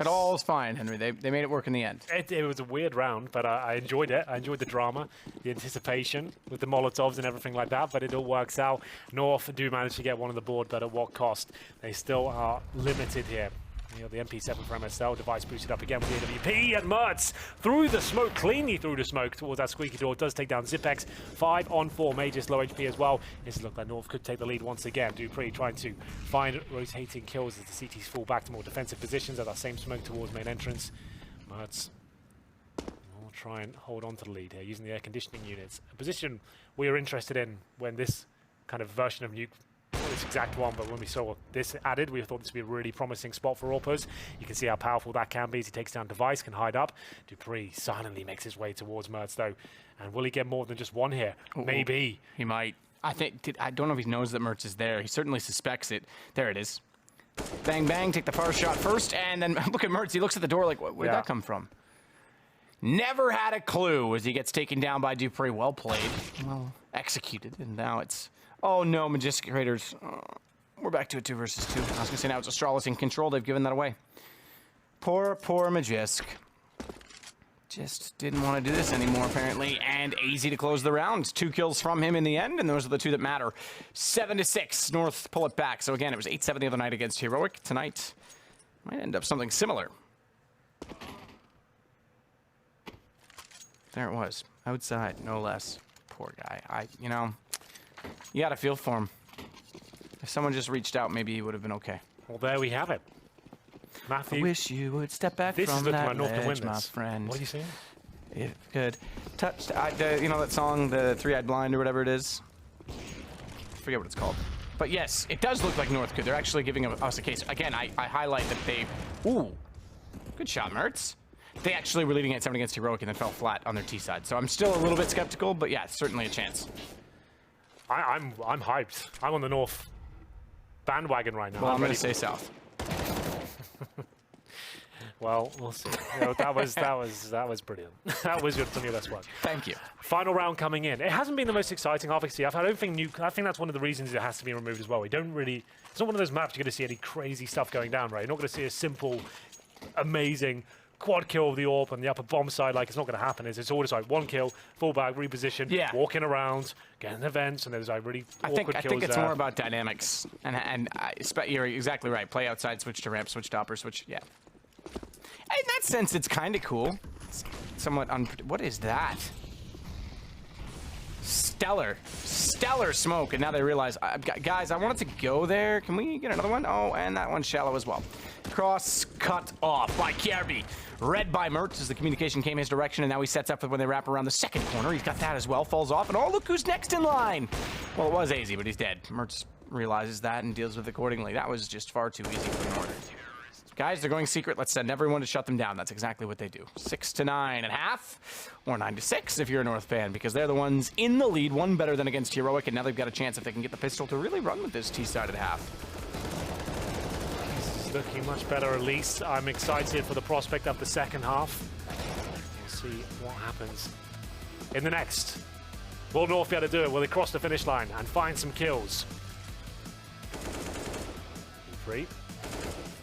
It all is fine, Henry. They made it work in the end. It was a weird round, but I enjoyed it. I enjoyed the drama, the anticipation with the Molotovs and everything like that, but it all works out. North do manage to get one on the board, but at what cost? They still are limited here. You know, the MP7 for MSL, Device boosted up again with the AWP, and Mertz through the smoke, cleanly through the smoke towards that squeaky door, does take down Zipex. 5 on 4, Mage's low HP as well. It looks like North could take the lead once again. Dupree trying to find rotating kills as the CTs fall back to more defensive positions at that same smoke towards main entrance. Mertz will try and hold on to the lead here using the air conditioning units. A position we are interested in when this kind of version of Nuke, not this exact one, but when we saw this added, we thought this would be a really promising spot for Orpers. You can see how powerful that can be as he takes down Device, can hide up. Dupree silently makes his way towards Mertz, though. And will he get more than just one here? Ooh, maybe. He might. I don't know if he knows that Mertz is there. He certainly suspects it. There it is. Bang, bang, take the first shot first, and then look at Mertz. He looks at the door like, where'd that come from? Never had a clue as he gets taken down by Dupree. Well played. Well executed, and now it's... Oh no, Magistic Raiders. We're back to a 2 versus 2. I was going to say now it's Astralis in control. They've given that away. Poor Magisk. Just didn't want to do this anymore, apparently. And easy to close the round. 2 kills from him in the end, and those are the 2 that matter. 7-6. North pull it back. So again, it was 8-7 the other night against Heroic. Tonight might end up something similar. There it was. Outside, no less. Poor guy. You know... You gotta feel for him. If someone just reached out, maybe he would have been okay. Well, there we have it. Matthew, I wish you would step back this from is looking that like North to win ledge, my this. friend. What are you saying? If could touch, you know that song, the Three-Eyed Blind or whatever it is? I forget what it's called. But yes, it does look like North could. They're actually giving us a case. Again, I highlight that they... Ooh, good shot, Mertz. They actually were leading at 7 against Heroic and then fell flat on their T side. So I'm still a little bit skeptical, but yeah, certainly a chance. I'm hyped. I'm on the North bandwagon right now. Well, I'm going to say South. Well, we'll see. You know, that was brilliant. That was some of your best work. Thank you. Final round coming in. It hasn't been the most exciting half XCF. I think that's one of the reasons it has to be removed as well. We don't really. It's not one of those maps you're going to see any crazy stuff going down, right? You're not going to see a simple, amazing quad kill of the AWP on the upper bomb side. Like, it's not going to happen. It's all just like 1 kill, full back, reposition, walking around, getting events, and there's like really awkward kills. I think it's more about dynamics, and you're exactly right. Play outside, switch to ramp, switch to upper, switch. Yeah. In that sense, it's kind of cool. It's somewhat what is that? Stellar smoke, and now they realize, guys, I wanted to go there. Can we get another one? Oh, and that one's shallow as well. Cross cut off by Kjærby. Read by Mertz as the communication came his direction, and now he sets up for when they wrap around the second corner. He's got that as well, falls off, and oh, look who's next in line. Well, it was AZ, but he's dead. Mertz realizes that and deals with it accordingly. That was just far too easy for an order. Guys, they're going secret. Let's send everyone to shut them down. That's exactly what they do. 6-9.5, or 9-6 if you're a North fan, because they're the ones in the lead, one better than against Heroic, and now they've got a chance if they can get the pistol to really run with this T-sided half. This is looking much better, at least. I'm excited for the prospect of the second half. We'll see what happens in the next. Will North be able to do it? Will they cross the finish line and find some kills? Dupree,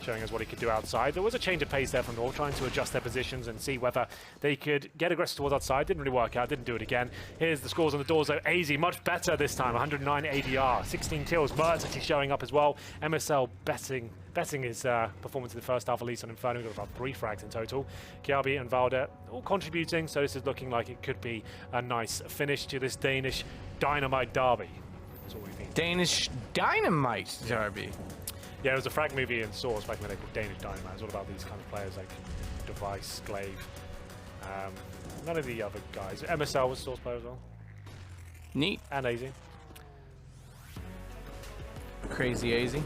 showing us what he could do outside. There was a change of pace there from North, trying to adjust their positions and see whether they could get aggressive towards outside. Didn't really work out, didn't do it again. Here's the scores on the doors though. AZ much better this time, 109 ADR, 16 kills. Mertz actually showing up as well. MSL betting his performance in the first half, at least on Inferno. Got about 3 frags in total. Kiabi and Valde all contributing, so this is looking like it could be a nice finish to this Danish Dynamite derby. That's what we think. Danish Dynamite derby. Yeah, there was a frag movie in Source back when they called Danish Dynamite. It's all about these kind of players like Device, Glaive. None of the other guys. MSL was Source player as well. Neat. And AZ. Crazy AZ.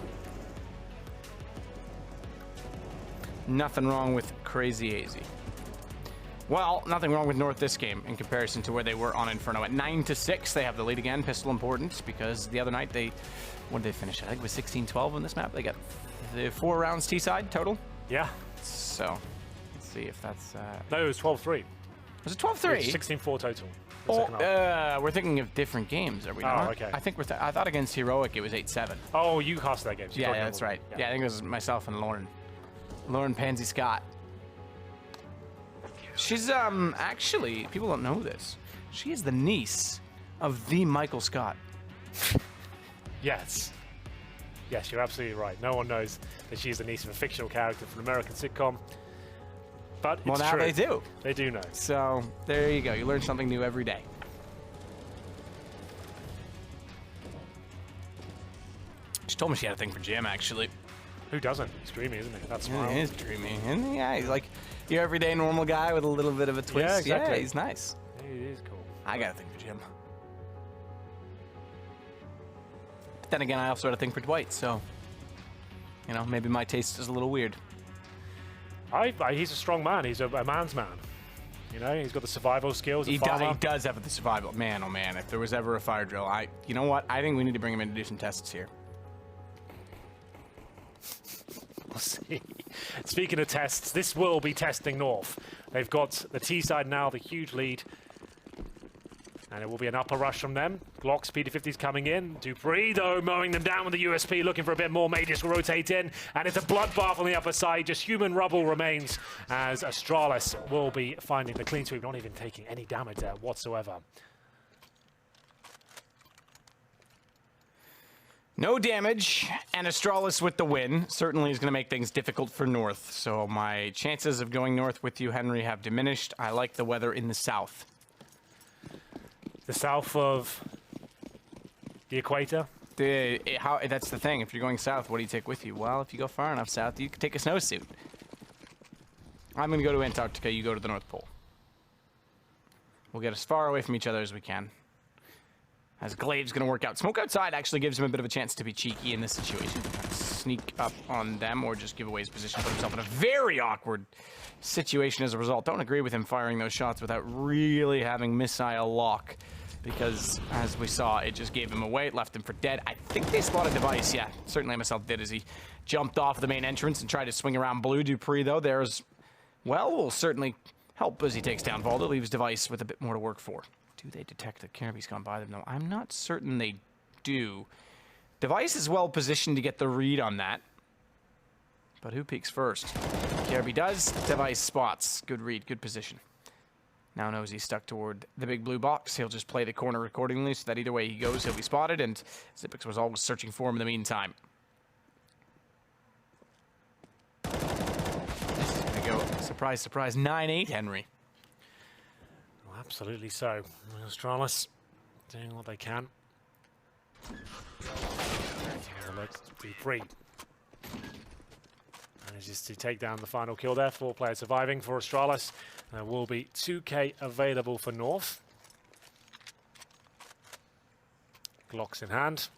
Nothing wrong with Crazy AZ. Well, nothing wrong with North this game in comparison to where they were on Inferno. At 9-6, they have the lead again. Pistol important because the other night what did they finish? I think it was 16-12 on this map. They got the 4 rounds T-side total. Yeah. So, let's see if that's... No, it was 12-3. Was it 12-3? 16-4 total. Oh, we're thinking of different games, are we not? Oh, okay. I think I thought against Heroic it was 8-7. Oh, you cast that game. So yeah, that's right. Yeah, I think it was myself and Lauren. Lauren Pansy Scott. She's, actually, people don't know this. She is the niece of the Michael Scott. Yes. Yes, you're absolutely right. No one knows that she's the niece of a fictional character from an American sitcom. But it's well, now true. they do. They do know. So, there you go. You learn something new every day. She told me she had a thing for Jim, actually. Who doesn't? He's dreamy, isn't he? That's Yeah, smile. he is dreamy. And yeah, he's like your everyday normal guy with a little bit of a twist. Yeah, exactly. Yeah, he's nice. He is cool. I got a thing for Jim. But then again, I also had a thing for Dwight, so, you know, maybe my taste is a little weird. He's a strong man. He's a man's man. You know, he's got the survival skills. He does have the survival. Man, oh man, if there was ever a fire drill, you know what? I think we need to bring him in to do some tests here. We'll see. Speaking of tests, this will be testing North. They've got the T side now, the huge lead. And it will be an upper rush from them. Glocks, PD50's coming in. Dupree, though, mowing them down with the USP, looking for a bit more. Mages will rotate in. And it's a bloodbath on the upper side. Just human rubble remains as Astralis will be finding the clean sweep, not even taking any damage there whatsoever. No damage, and Astralis with the win certainly is going to make things difficult for North. So my chances of going North with you, Henry, have diminished. I like the weather in the south. The south of the equator? That's the thing. If you're going south, what do you take with you? Well, if you go far enough south, you can take a snowsuit. I'm going to go to Antarctica. You go to the North Pole. We'll get as far away from each other as we can. As Glaive's going to work out. Smoke outside actually gives him a bit of a chance to be cheeky in this situation. Sneak up on them or just give away his position, put himself in a very awkward situation as a result. Don't agree with him firing those shots without really having missile lock, because as we saw, it just gave him away. It left him for dead. I think they spotted Device. Yeah, certainly MSL did as he jumped off the main entrance and tried to swing around Blue. Dupree, though, will certainly help as he takes down Valda. Leaves Device with a bit more to work for. Do they detect that Kirby's gone by them? No, I'm not certain they do. Device is well positioned to get the read on that. But who peeks first? Kirby does. Device spots. Good read, good position. Now knows he's stuck toward the big blue box. He'll just play the corner accordingly so that either way he goes, he'll be spotted. And Zipix was always searching for him in the meantime. This is going to go, surprise, surprise, 9-8, Henry. Absolutely so. Astralis doing what they can. Dupree manages to take down the final kill there. 4 players surviving for Astralis. There will be 2K available for North. Glocks in hand.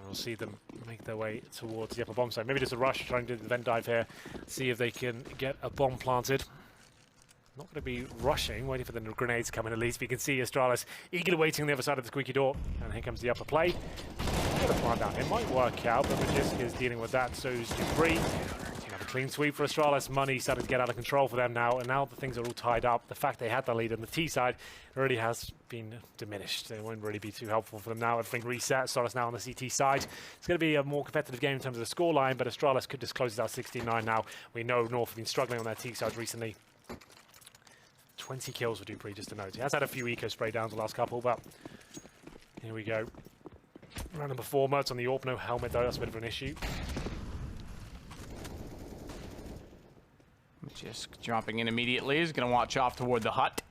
We'll see them make their way towards the upper bomb site. Maybe just a rush, trying to do the vent dive here, see if they can get a bomb planted. Not going to be rushing, waiting for the grenades to come in at least. But you can see Astralis eagerly waiting on the other side of the squeaky door. And here comes the upper play. Get a plant down. It might work out, but Magisk is dealing with that. So is Dupree. Another Clean sweep for Astralis. Money starting to get out of control for them now, and now the things are all tied up. The fact they had the lead on the T side already has been diminished. It won't really be too helpful for them now. Everything reset. Astralis now on the CT side. It's going to be a more competitive game in terms of the scoreline, but Astralis could just close it out 16-9 now. We know North have been struggling on their T side recently. 20 kills for Dupree, just to note. He has had a few eco spray downs the last couple, but here we go. Round number 4, Mertz on the AWP, no helmet though, that's a bit of an issue. Just dropping in immediately. He's going to watch off toward the hut.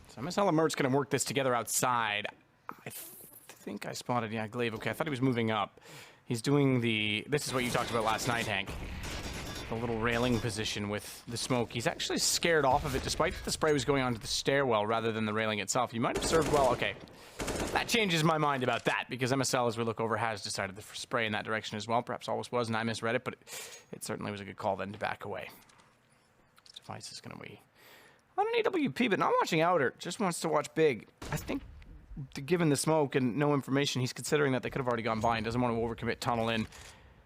So MSL and Mertz going to work this together outside. I think I spotted, yeah, Glaive. Okay, I thought he was moving up. He's doing the, this is what you talked about last night, Hank. The little railing position with the smoke. He's actually scared off of it, despite that the spray was going onto the stairwell rather than the railing itself. You might have served well. Okay, that changes my mind about that, because MSL, as we look over, has decided to spray in that direction as well. Perhaps always was, and I misread it, but it certainly was a good call then to back away. This device is going to be on an AWP, but not watching outer. Just wants to watch big. I think, given the smoke and no information, he's considering that they could have already gone by and doesn't want to overcommit tunnel in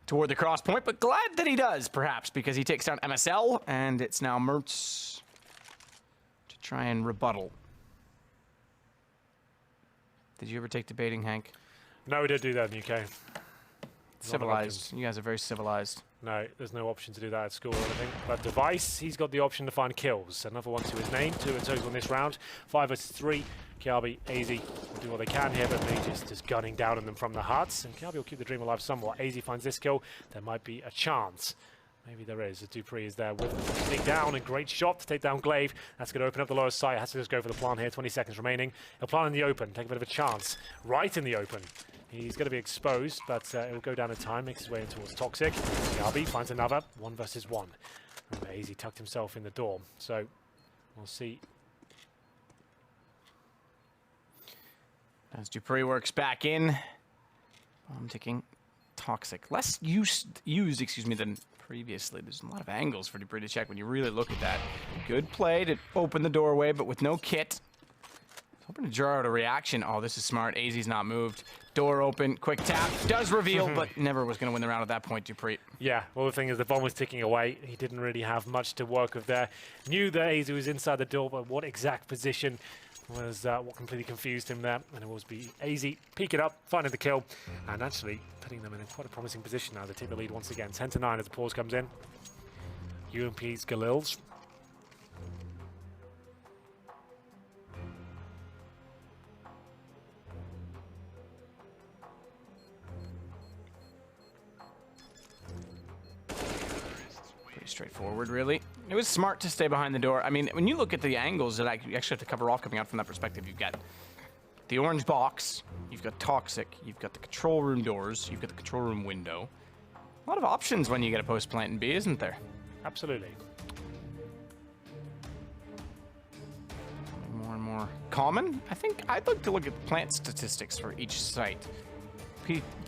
toward the cross point, but glad that he does, perhaps, because he takes down MSL, and it's now Mertz to try and rebuttal. Did you ever take debating, Hank? No, we didn't do that in the UK. Civilized. You guys are very civilized. No, there's no option to do that at school or anything. But Device, he's got the option to find kills. Another one to his name, 2 in total in this round. 5 versus 3. Kiabi, AZ will do what they can here, but Mages just gunning down on them from the huts. And Kiabi will keep the dream alive somewhat. AZ finds this kill. There might be a chance. Maybe there is. Dupree is there with the sneak down. A great shot to take down Glaive. That's going to open up the lower side. Has to just go for the plant here. 20 seconds remaining. He'll plant in the open. Take a bit of a chance. Right in the open. He's going to be exposed, but it will go down in time. Makes his way in towards Toxic. Kiabi finds another. 1 versus 1. Remember, AZ tucked himself in the door. So we'll see. As Dupree works back in, bomb ticking, Toxic. Less used, than previously. There's a lot of angles for Dupree to check when you really look at that. Good play to open the doorway, but with no kit. Hoping to draw out a reaction. Oh, this is smart. AZ's not moved. Door open, quick tap. Does reveal, but never was going to win the round at that point, Dupree. Yeah, well, the thing is, the bomb was ticking away. He didn't really have much to work with there. Knew that AZ was inside the door, but what exact position was what completely confused him there. And it was be AZ peeking up, finding the kill, and actually putting them in quite a promising position now. They take the lead once again. 10-9 as the pause comes in. UMP's Galils. Straightforward, really. It was smart to stay behind the door. I mean, when you look at the angles that you actually have to cover off coming out from that perspective, you've got the orange box, you've got Toxic, you've got the control room doors, you've got the control room window. A lot of options when you get a post plant in B, isn't there? Absolutely. More and more common. I think I'd like to look at plant statistics for each site.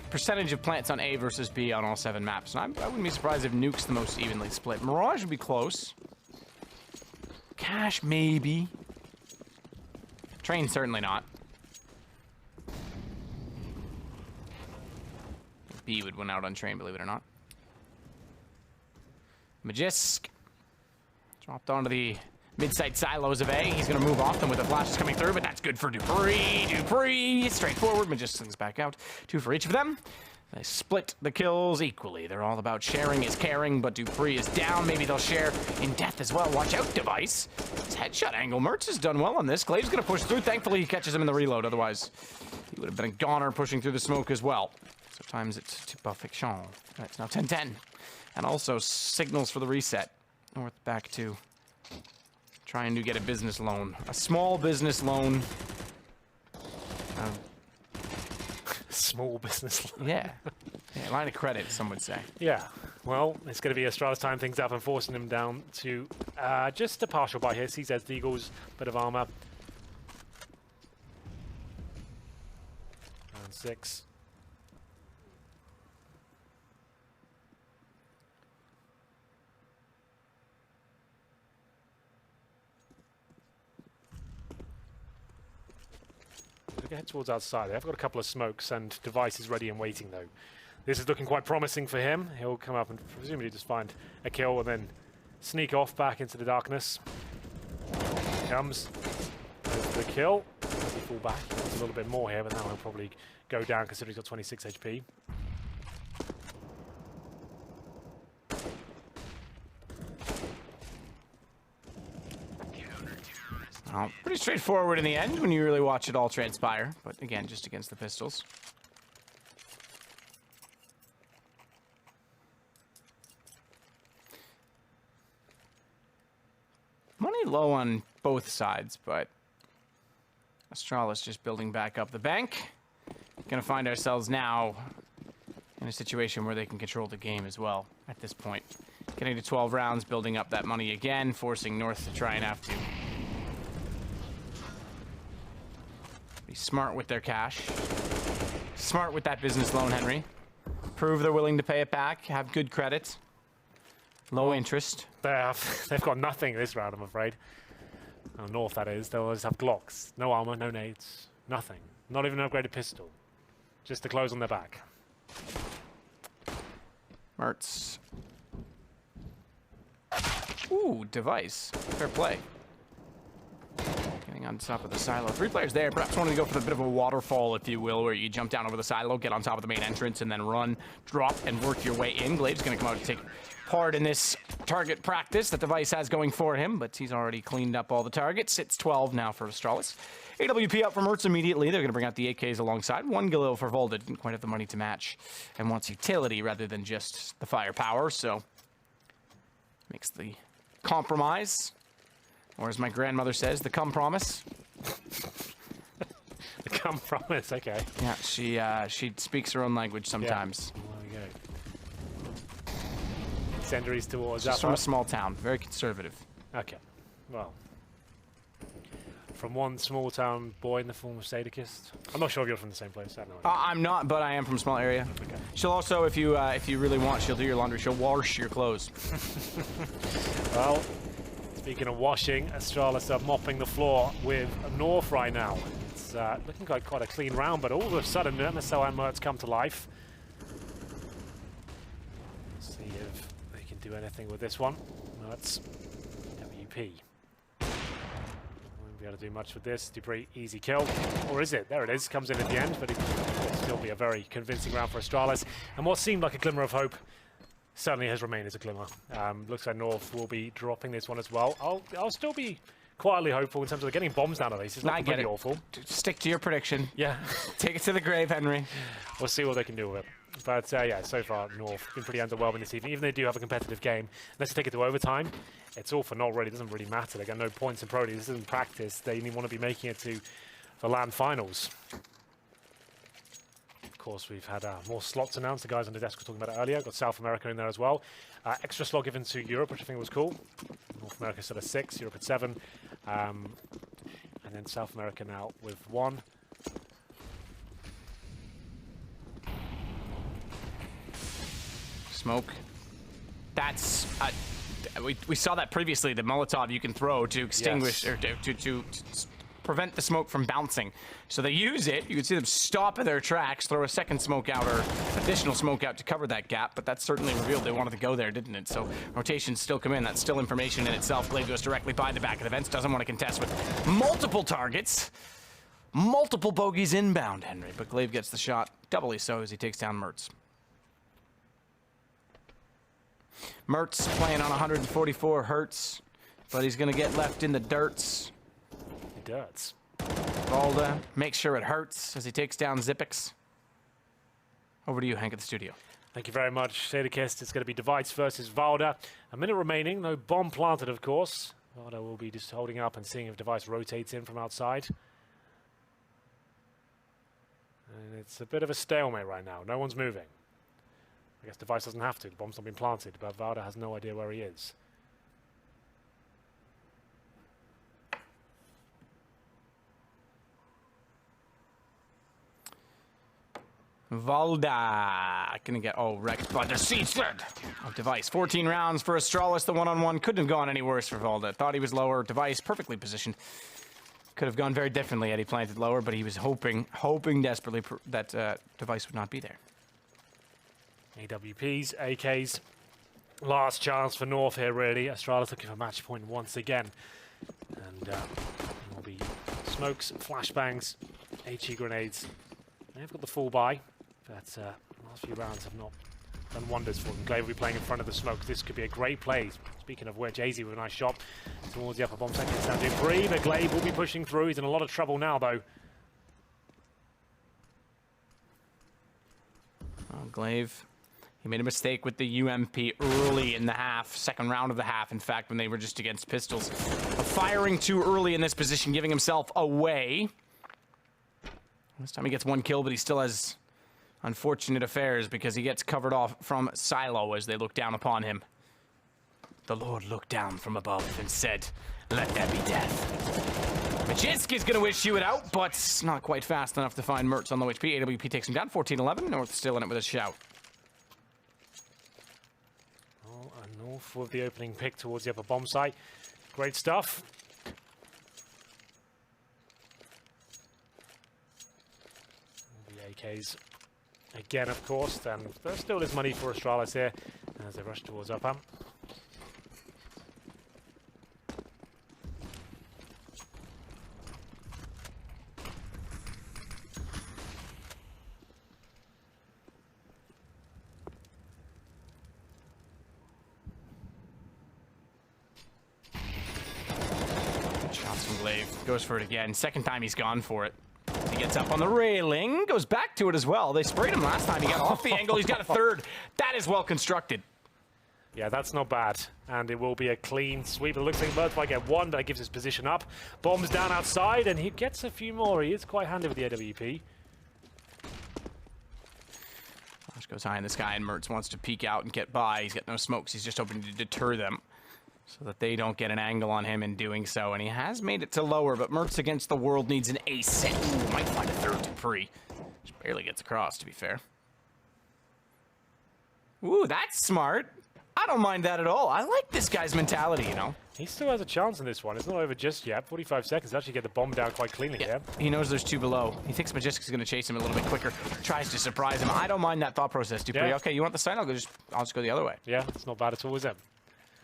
Percentage of plants on A versus B on all 7 maps. And I wouldn't be surprised if Nuke's the most evenly split. Mirage would be close. Cash, maybe. Train, certainly not. B would win out on Train, believe it or not. Magisk dropped onto the mid-site silos of A. He's going to move off them with the flashes coming through, but that's good for Dupree. Dupree, straightforward. Magisk slings back out. 2 for each of them. They split the kills equally. They're all about sharing is caring, but Dupree is down. Maybe they'll share in death as well. Watch out, Device. His headshot angle. Mertz has done well on this. Glaive's going to push through. Thankfully, he catches him in the reload. Otherwise, he would have been a goner pushing through the smoke as well. Sometimes it's to perfection. It's now 10-10. And also signals for the reset. North back to trying to get a business loan. A small business loan. Small business loan. Yeah. Line of credit, some would say. Yeah. Well, it's going to be Astralis tying things up and forcing them down to just a partial buy here. CZ's the Eagles, bit of armor. Round 6. to head towards outside. They have got a couple of smokes and devices ready and waiting, though. This is looking quite promising for him. He'll come up and presumably just find a kill and then sneak off back into the darkness. Comes. There's the kill. He fall back. It's a little bit more here, but now he'll probably go down considering he's got 26 HP. Pretty straightforward in the end when you really watch it all transpire, but again, just against the pistols. Money low on both sides, but Astralis just building back up the bank. Gonna find ourselves now in a situation where they can control the game as well at this point. Getting to 12 rounds, building up that money again, forcing North to try and have to be smart with their cash. Smart with that business loan, Henry. Prove they're willing to pay it back, have good credit, low interest. They've got nothing this round, I'm afraid. Oh, North, that is. They'll just have Glocks. No armor, no nades, nothing. Not even an upgraded pistol. Just the clothes on their back. Mertz. Ooh, device. Fair play. Getting on top of the silo. 3 players there. Perhaps wanting to go for a bit of a waterfall, if you will, where you jump down over the silo, get on top of the main entrance, and then run, drop, and work your way in. Glade's going to come out to take part in this target practice that Device has going for him, but he's already cleaned up all the targets. It's 12 now for Astralis. AWP up for Mertz immediately. They're going to bring out the AKs alongside. 1 Galil for Volda. Didn't quite have the money to match and wants utility rather than just the firepower, so makes the compromise. Or as my grandmother says, the cum promise. The cum promise, okay. Yeah, she speaks her own language sometimes. Yeah. There we go. Incendiaries towards She's from a small town, very conservative. Okay, well. From one small town boy in the form of Sadicist. I'm not sure if you're from the same place. I don't know. I'm not, but I am from a small area. Okay. She'll also, if you really want, she'll do your laundry. She'll wash your clothes. Well, speaking of washing, Astralis are mopping the floor with North right now. It's looking like quite a clean round, but all of a sudden, MSL and Mertz come to life. Let's see if they can do anything with this one. Mertz, WP. Won't be able to do much with this. Dupree, easy kill. Or is it? There it is. Comes in at the end, but it will still be a very convincing round for Astralis. And what seemed like a glimmer of hope certainly has remained as a glimmer. Looks like North will be dropping this one as well. I'll still be quietly hopeful in terms of getting bombs down of these. It's not really awful. Stick to your prediction. Yeah. Take it to the grave, Henry. We'll see what they can do with it. But yeah, so far North been pretty underwhelming this evening. Even though they do have a competitive game, unless they take it to overtime, it's all for naught really. It doesn't really matter. They got no points in Pro League. This isn't practice. They even want to be making it to the LAN finals. Of course, we've had more slots announced. The guys on the desk were talking about it earlier. Got South America in there as well. Extra slot given to Europe, which I think was cool. North America still at 6, Europe at 7. And then South America now with 1. Smoke. That's... we saw that previously, the Molotov you can throw to extinguish, or to prevent the smoke from bouncing. So they use it. You can see them stop in their tracks, throw a second smoke out or additional smoke out to cover that gap, but that certainly revealed they wanted to go there, didn't it? So rotations still come in. That's still information in itself. Glaive goes directly by the back of the fence, doesn't want to contest with multiple targets. Multiple bogeys inbound, Henry, but Glaive gets the shot, doubly so as he takes down Mertz. Mertz playing on 144 hertz, but he's going to get left in the dirts. He does. Valda makes sure it hurts as he takes down Zipix. Over to you, Hank, at the studio. Thank you very much, Sadicist. It's going to be Device versus Valda. A minute remaining, no bomb planted, of course. Valda will be just holding up and seeing if Device rotates in from outside. And it's a bit of a stalemate right now. No one's moving. I guess Device doesn't have to. The bomb's not been planted, but Valda has no idea where he is. Valda gonna get wrecked by the siege thread of Device. 14 rounds for Astralis. The one-on-one couldn't have gone any worse for Valda. Thought he was lower. Device perfectly positioned. Could have gone very differently had he planted lower, but he was hoping desperately that Device would not be there. AWPs, AKs. Last chance for North here, really. Astralis looking for match point once again. And there will be smokes, flashbangs, HE grenades. They've got the full buy, but last few rounds have not done wonders for them. Glaive will be playing in front of the smoke. This could be a great play. Speaking of which, AZ with a nice shot towards the upper bomb second. It's down to Bree, but Glaive will be pushing through. He's in a lot of trouble now, though. Glaive, he made a mistake with the UMP early in the half, second round of the half, in fact, when they were just against pistols. Firing too early in this position, giving himself away. This time he gets one kill, but he still has unfortunate affairs because he gets covered off from Silo as they look down upon him. The Lord looked down from above and said, "Let there be death." Majinski's going to wish you it out, but not quite fast enough to find Mertz on low HP. AWP takes him down, 14-11. North still in it with a shout. Oh, and North with the opening pick towards the upper bomb site. Great stuff. The AKs again, of course, and there still is money for Astralis here as they rush towards upper. Shots from Glaive. Goes for it again. Second time he's gone for it. He gets up on the railing. Goes back to it as well. They sprayed him last time. He got off the angle. He's got a third. That is well constructed. Yeah, that's not bad. And it will be a clean sweep. It looks like Mertz might get one, but that gives his position up. Bombs down outside, and he gets a few more. He is quite handy with the AWP. Flash goes high in the sky, and Mertz wants to peek out and get by. He's got no smokes. He's just hoping to deter them so that they don't get an angle on him in doing so. And he has made it to lower, but Mertz against the world needs an ace. Ooh, might find a third to free. Just barely gets across, to be fair. Ooh, that's smart. I don't mind that at all. I like this guy's mentality, you know. He still has a chance in this one. It's not over just yet. 45 seconds to actually get the bomb down quite cleanly here. He knows there's two below. He thinks Majistic's going to chase him a little bit quicker. Tries to surprise him. I don't mind that thought process, Dupree. Yeah. Okay, you want the sign? I'll just go the other way. Yeah, it's not bad at all, is it?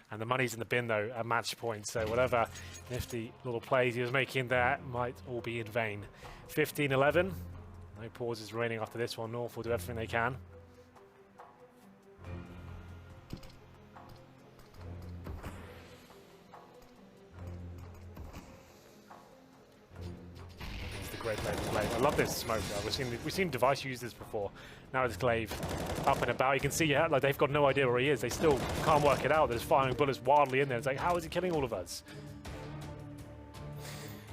And the money's in the bin, though, at match point. So whatever nifty little plays he was making there might all be in vain. 15-11. No pauses remaining after this one. North will do everything they can. Great play from Glaive. I love this smoke though. We've seen Device use this before. Now it's Glaive up and about. You can see, yeah, like they've got no idea where he is. They still can't work it out. They're just firing bullets wildly in there. It's like, how is he killing all of us?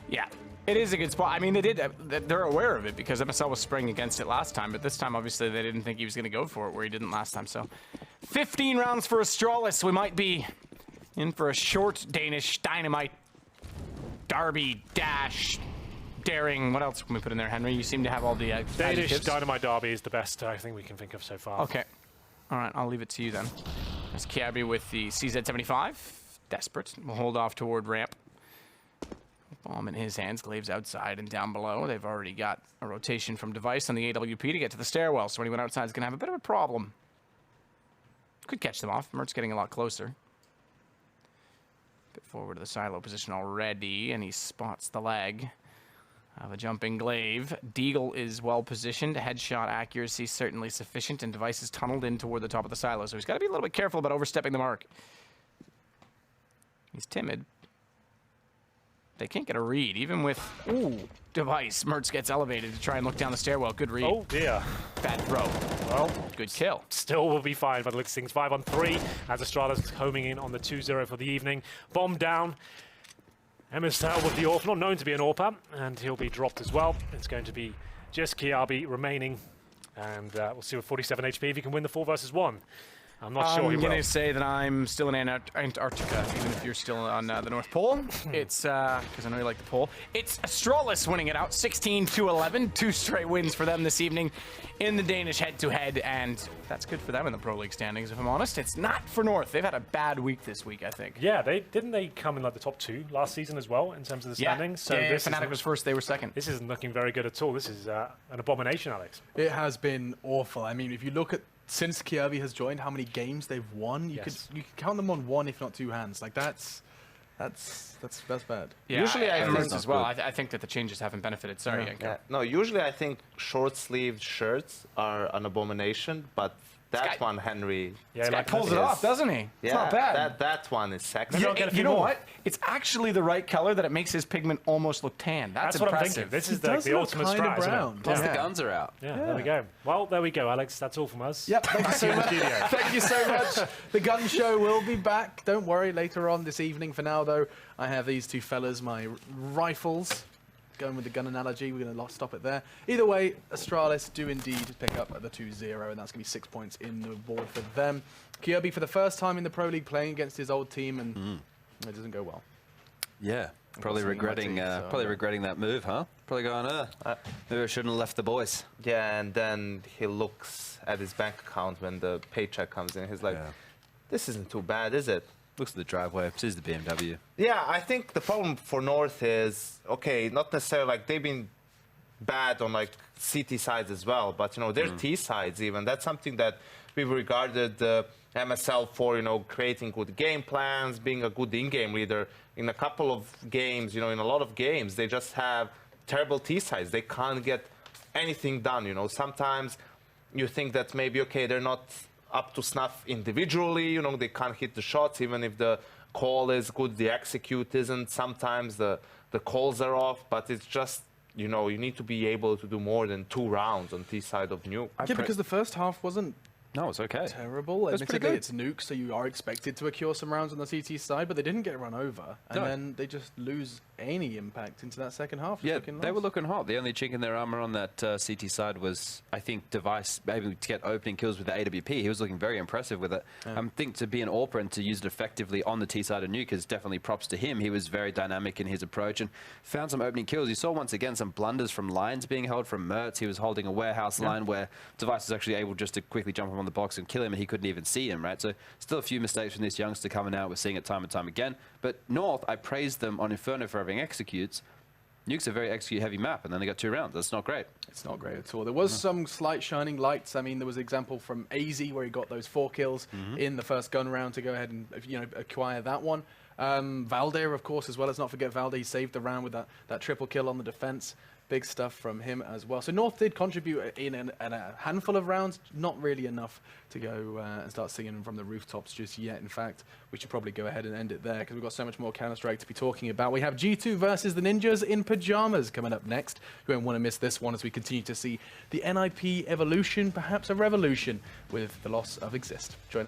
Yeah, it is a good spot. I mean, they're aware of it because MSL was spraying against it last time, but this time, obviously, they didn't think he was going to go for it where he didn't last time. So 15 rounds for Astralis. We might be in for a short Danish Dynamite Derby Dash. Daring, what else can we put in there, Henry? You seem to have all the Danish adjectives. Dynamite Derby is the best I think we can think of so far. Okay. All right, I'll leave it to you then. There's Kiabi with the CZ75. Desperate. We'll hold off toward ramp. Bomb in his hands. Glaive's outside and down below. They've already got a rotation from Device on the AWP to get to the stairwell, so anyone outside is going to have a bit of a problem. Could catch them off. Mert's getting a lot closer. Bit forward to the silo position already, and he spots the leg of a jumping Glaive. Deagle is well positioned. Headshot accuracy certainly sufficient, and Device is tunneled in toward the top of the silo, so he's got to be a little bit careful about overstepping the mark. He's timid. They can't get a read, even with, ooh, Device. Mertz gets elevated to try and look down the stairwell. Good read. Oh dear. Bad throw. Well, good kill. Still will be fine, but it looks things 5-on-3 as Astralis homing in on the 2-0 for the evening. Bomb down. MSL with the AWP, not known to be an AWP, and he'll be dropped as well. It's going to be just Kiabi remaining, and we'll see with 47 HP if he can win the 4 versus 1. I'm not sure he I'm will. going to say that I'm still in Antarctica, even if you're still on the North Pole. It's, because I know you like the pole. It's Astralis winning it out, 16-11. 2 straight wins for them this evening in the Danish head-to-head, and that's good for them in the Pro League standings, if I'm honest. It's not for North. They've had a bad week this week, I think. Yeah, didn't they come in like the top 2 last season as well in terms of the standings? So yeah, this Fnatic was first, they were second. This isn't looking very good at all. This is an abomination, Alex. It has been awful. I mean, if you look at since Kirby has joined, how many games they've won, you could count them on one, if not 2 hands. Like that's bad. Yeah, Usually I think think- as well. I think that the changes haven't benefited. Sorry, Yanko. Yeah. No, usually I think short-sleeved shirts are an abomination, but that guy- one, Henry, Yeah, This guy like pulls this. it off, doesn't he? It's yeah, not bad. that one is sexy. Maybe I'll get a few You know more. what? It's actually the right color that it makes his pigment almost look tan. That's what I'm impressive. thinking. This He is does the look ultimate kinda strat, isn't it? brown. Plus Yeah. the guns are out. Yeah, there we go. Well, there we go, Alex. That's all from us. Yep, thank you so in the much. studio. Thank you so much. The gun show will be back. Don't worry, later on this evening. For now, though, I have these 2 fellas, my rifles. Going with the gun analogy, we're going to stop it there. Either way, Astralis do indeed pick up the 2-0, and that's going to be 6 points in the board for them. Kirby, for the first time in the Pro League, playing against his old team, and it doesn't go well. Yeah, probably What's regretting, the team, so, probably yeah. regretting that move, huh? Probably going, maybe I shouldn't have left the boys. Yeah, and then he looks at his bank account when the paycheck comes in. He's like, Yeah. this isn't too bad, is it? Looks at the driveway, sees the BMW. Yeah, I think the problem for North is, okay, not necessarily like they've been bad on like CT sides as well, but you know, their T sides even. That's something that we've regarded MSL for, you know, creating good game plans, being a good in-game leader. In a couple of games, you know, in a lot of games, they just have terrible T sides. They can't get anything done, you know. Sometimes you think that maybe, okay, they're not up to snuff individually, you know, they can't hit the shots, even if the call is good, the execute isn't. Sometimes the calls are off, but it's just, you know, you need to be able to do more than 2 rounds on T side of Nuke. Yeah, because the first half wasn't No, it's okay. terrible. That's pretty Admittedly, good. it's Nuke, so you are expected to accrue some rounds on the CT side, but they didn't get run over, and No. then they just lose any impact into that second half. Just Yeah, looking they were lost. looking hot. The only chink in their armor on that CT side was, I think, Device able to get opening kills with the AWP. He was looking very impressive with it. I think to be an AWPer and to use it effectively on the T side of Nuke is definitely props to him. He was very dynamic in his approach and found some opening kills. You saw once again some blunders from lines being held from Mertz. He was holding a warehouse line where Device was actually able just to quickly jump him on the box and kill him, and he couldn't even see him, right? So still a few mistakes from this youngster coming out. We're seeing it time and time again. But North, I praised them on Inferno for having executes. Nuke's a very execute-heavy map, and then they got 2 rounds. That's not great. It's not great at all. There was some slight shining lights. I mean, there was an example from AZ where he got those 4 kills in the first gun round to go ahead and, you know, acquire that one. Valdir, of course, as well. Let's not forget Valdir. He saved the round with that triple kill on the defense. Big stuff from him as well. So North did contribute in a handful of rounds, not really enough to go and start singing from the rooftops just yet. In fact, we should probably go ahead and end it there because we've got so much more Counter-Strike to be talking about. We have G2 versus the Ninjas in pajamas coming up next. You won't want to miss this one as we continue to see the NIP evolution, perhaps a revolution with the loss of Exist. Join.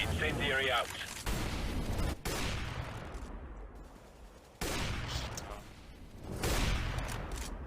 Incendiary out.